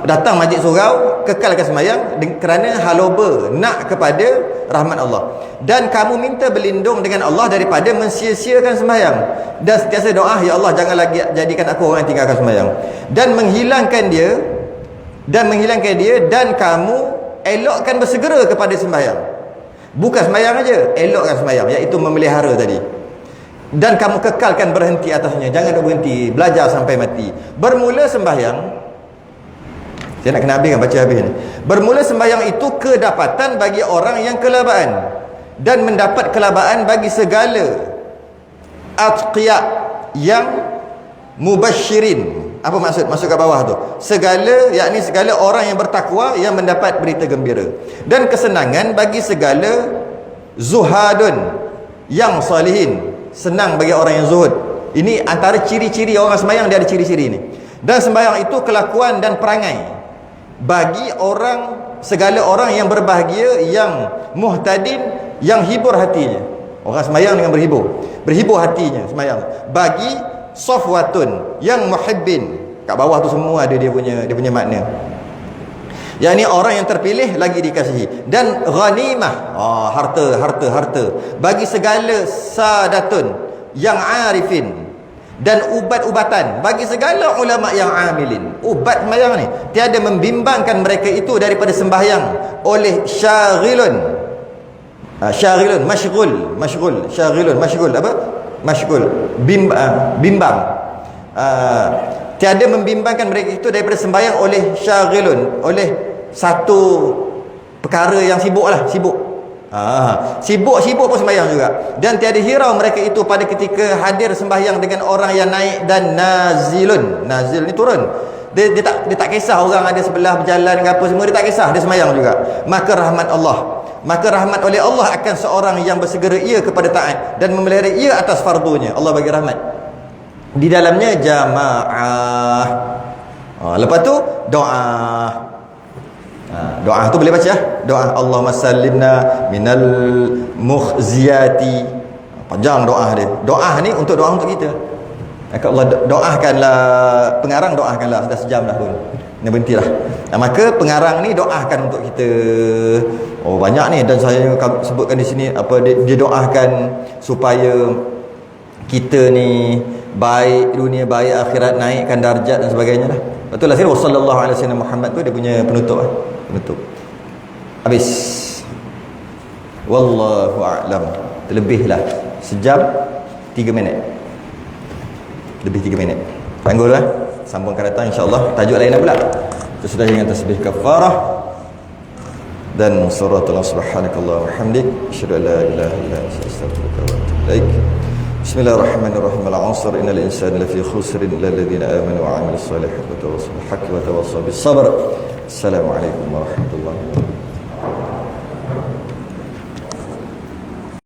S2: Datang masjid surau, kekalkan sembahyang kerana haloba nak kepada rahmat Allah. Dan kamu minta berlindung dengan Allah daripada mensia-siakan sembahyang, dan sentiasa doa, ya Allah jangan lagi jadikan aku orang yang tinggalkan sembahyang, dan menghilangkan dia dan kamu elokkan bersegera kepada sembahyang. Bukan sembahyang aja, elokkan sembahyang, iaitu memelihara tadi. Dan kamu kekalkan berhenti atasnya, jangan berhenti, belajar sampai mati. Bermula sembahyang, saya nak kena habiskan, baca habis ni. Bermula sembahyang itu kedapatan bagi orang yang kelabaan, dan mendapat kelabaan bagi segala atqiya yang mubashirin. Apa maksud? Masuk ke bawah tu. Segala, yakni segala orang yang bertakwa yang mendapat berita gembira. Dan kesenangan bagi segala zuhadun yang salihin. Senang bagi orang yang zuhud. Ini antara ciri-ciri orang sembahyang, dia ada ciri-ciri ni. Dan sembahyang itu kelakuan dan perangai bagi segala orang yang berbahagia, yang muhtadin, yang hibur hatinya. Orang sembahyang dengan berhibur hatinya sembahyang. Bagi safwatun yang muhibbin. Kat bawah tu semua ada dia punya makna. Yang ni orang yang terpilih lagi dikasihi. Dan ghanimah, harta bagi segala sadatun yang arifin, dan ubat-ubatan bagi segala ulama yang amilin. Ubat sembahyang ni tiada membimbangkan mereka itu daripada sembahyang oleh syaghilun, bimbang. Tiada membimbangkan mereka itu daripada sembahyang oleh syaghilun, oleh satu perkara yang sibuk. Sibuk pun sembahyang juga. Dan tiada hirau mereka itu pada ketika hadir sembahyang dengan orang yang naik dan nazilun. Nazil ni turun. Dia tak kisah orang ada sebelah berjalan ke apa semua, dia tak kisah, dia sembahyang juga. Maka rahmat oleh Allah akan seorang yang bersegera ia kepada taat dan memelihara ia atas fardunya. Allah bagi rahmat di dalamnya jamaah. Lepas tu doa. Doa tu boleh baca. Doa Allahumma sallimna minal mukhziyati. Panjang doa dia. Doa ni untuk doa untuk kita. Allah doakanlah pengarang, doakanlah sudah sejam dah pun. Ni berhentilah. Maka pengarang ni doakan untuk kita. Banyak ni, dan saya sebutkan di sini apa dia doakan supaya kita ni baik dunia, baik akhirat, naikkan darjat dan sebagainya lah. Betul lah. Sallallahu alaihi wasallam Muhammad tu dia punya penutup habis. Wallahu a'lam. Terlebihlah sejam 3 minit. Lebih 3 minit. Tangguhlah. Sambungkan datang insya-Allah. Tajuk lain pula. Itu sudah dengan tasbih kafarah dan surat subhanakallah wa hamdik asyhadu an la ilaha illa anta astaghfiruka wa atubu ilaik. Bismillahirrahmanirrahim. Al-'asr innal insana lafi khusr illa alladhina amanu wa 'amilus solihati wa tawassaw bil haqqi wa tawassaw bis sabr. Assalamualaikum warahmatullahi wabarakatuh.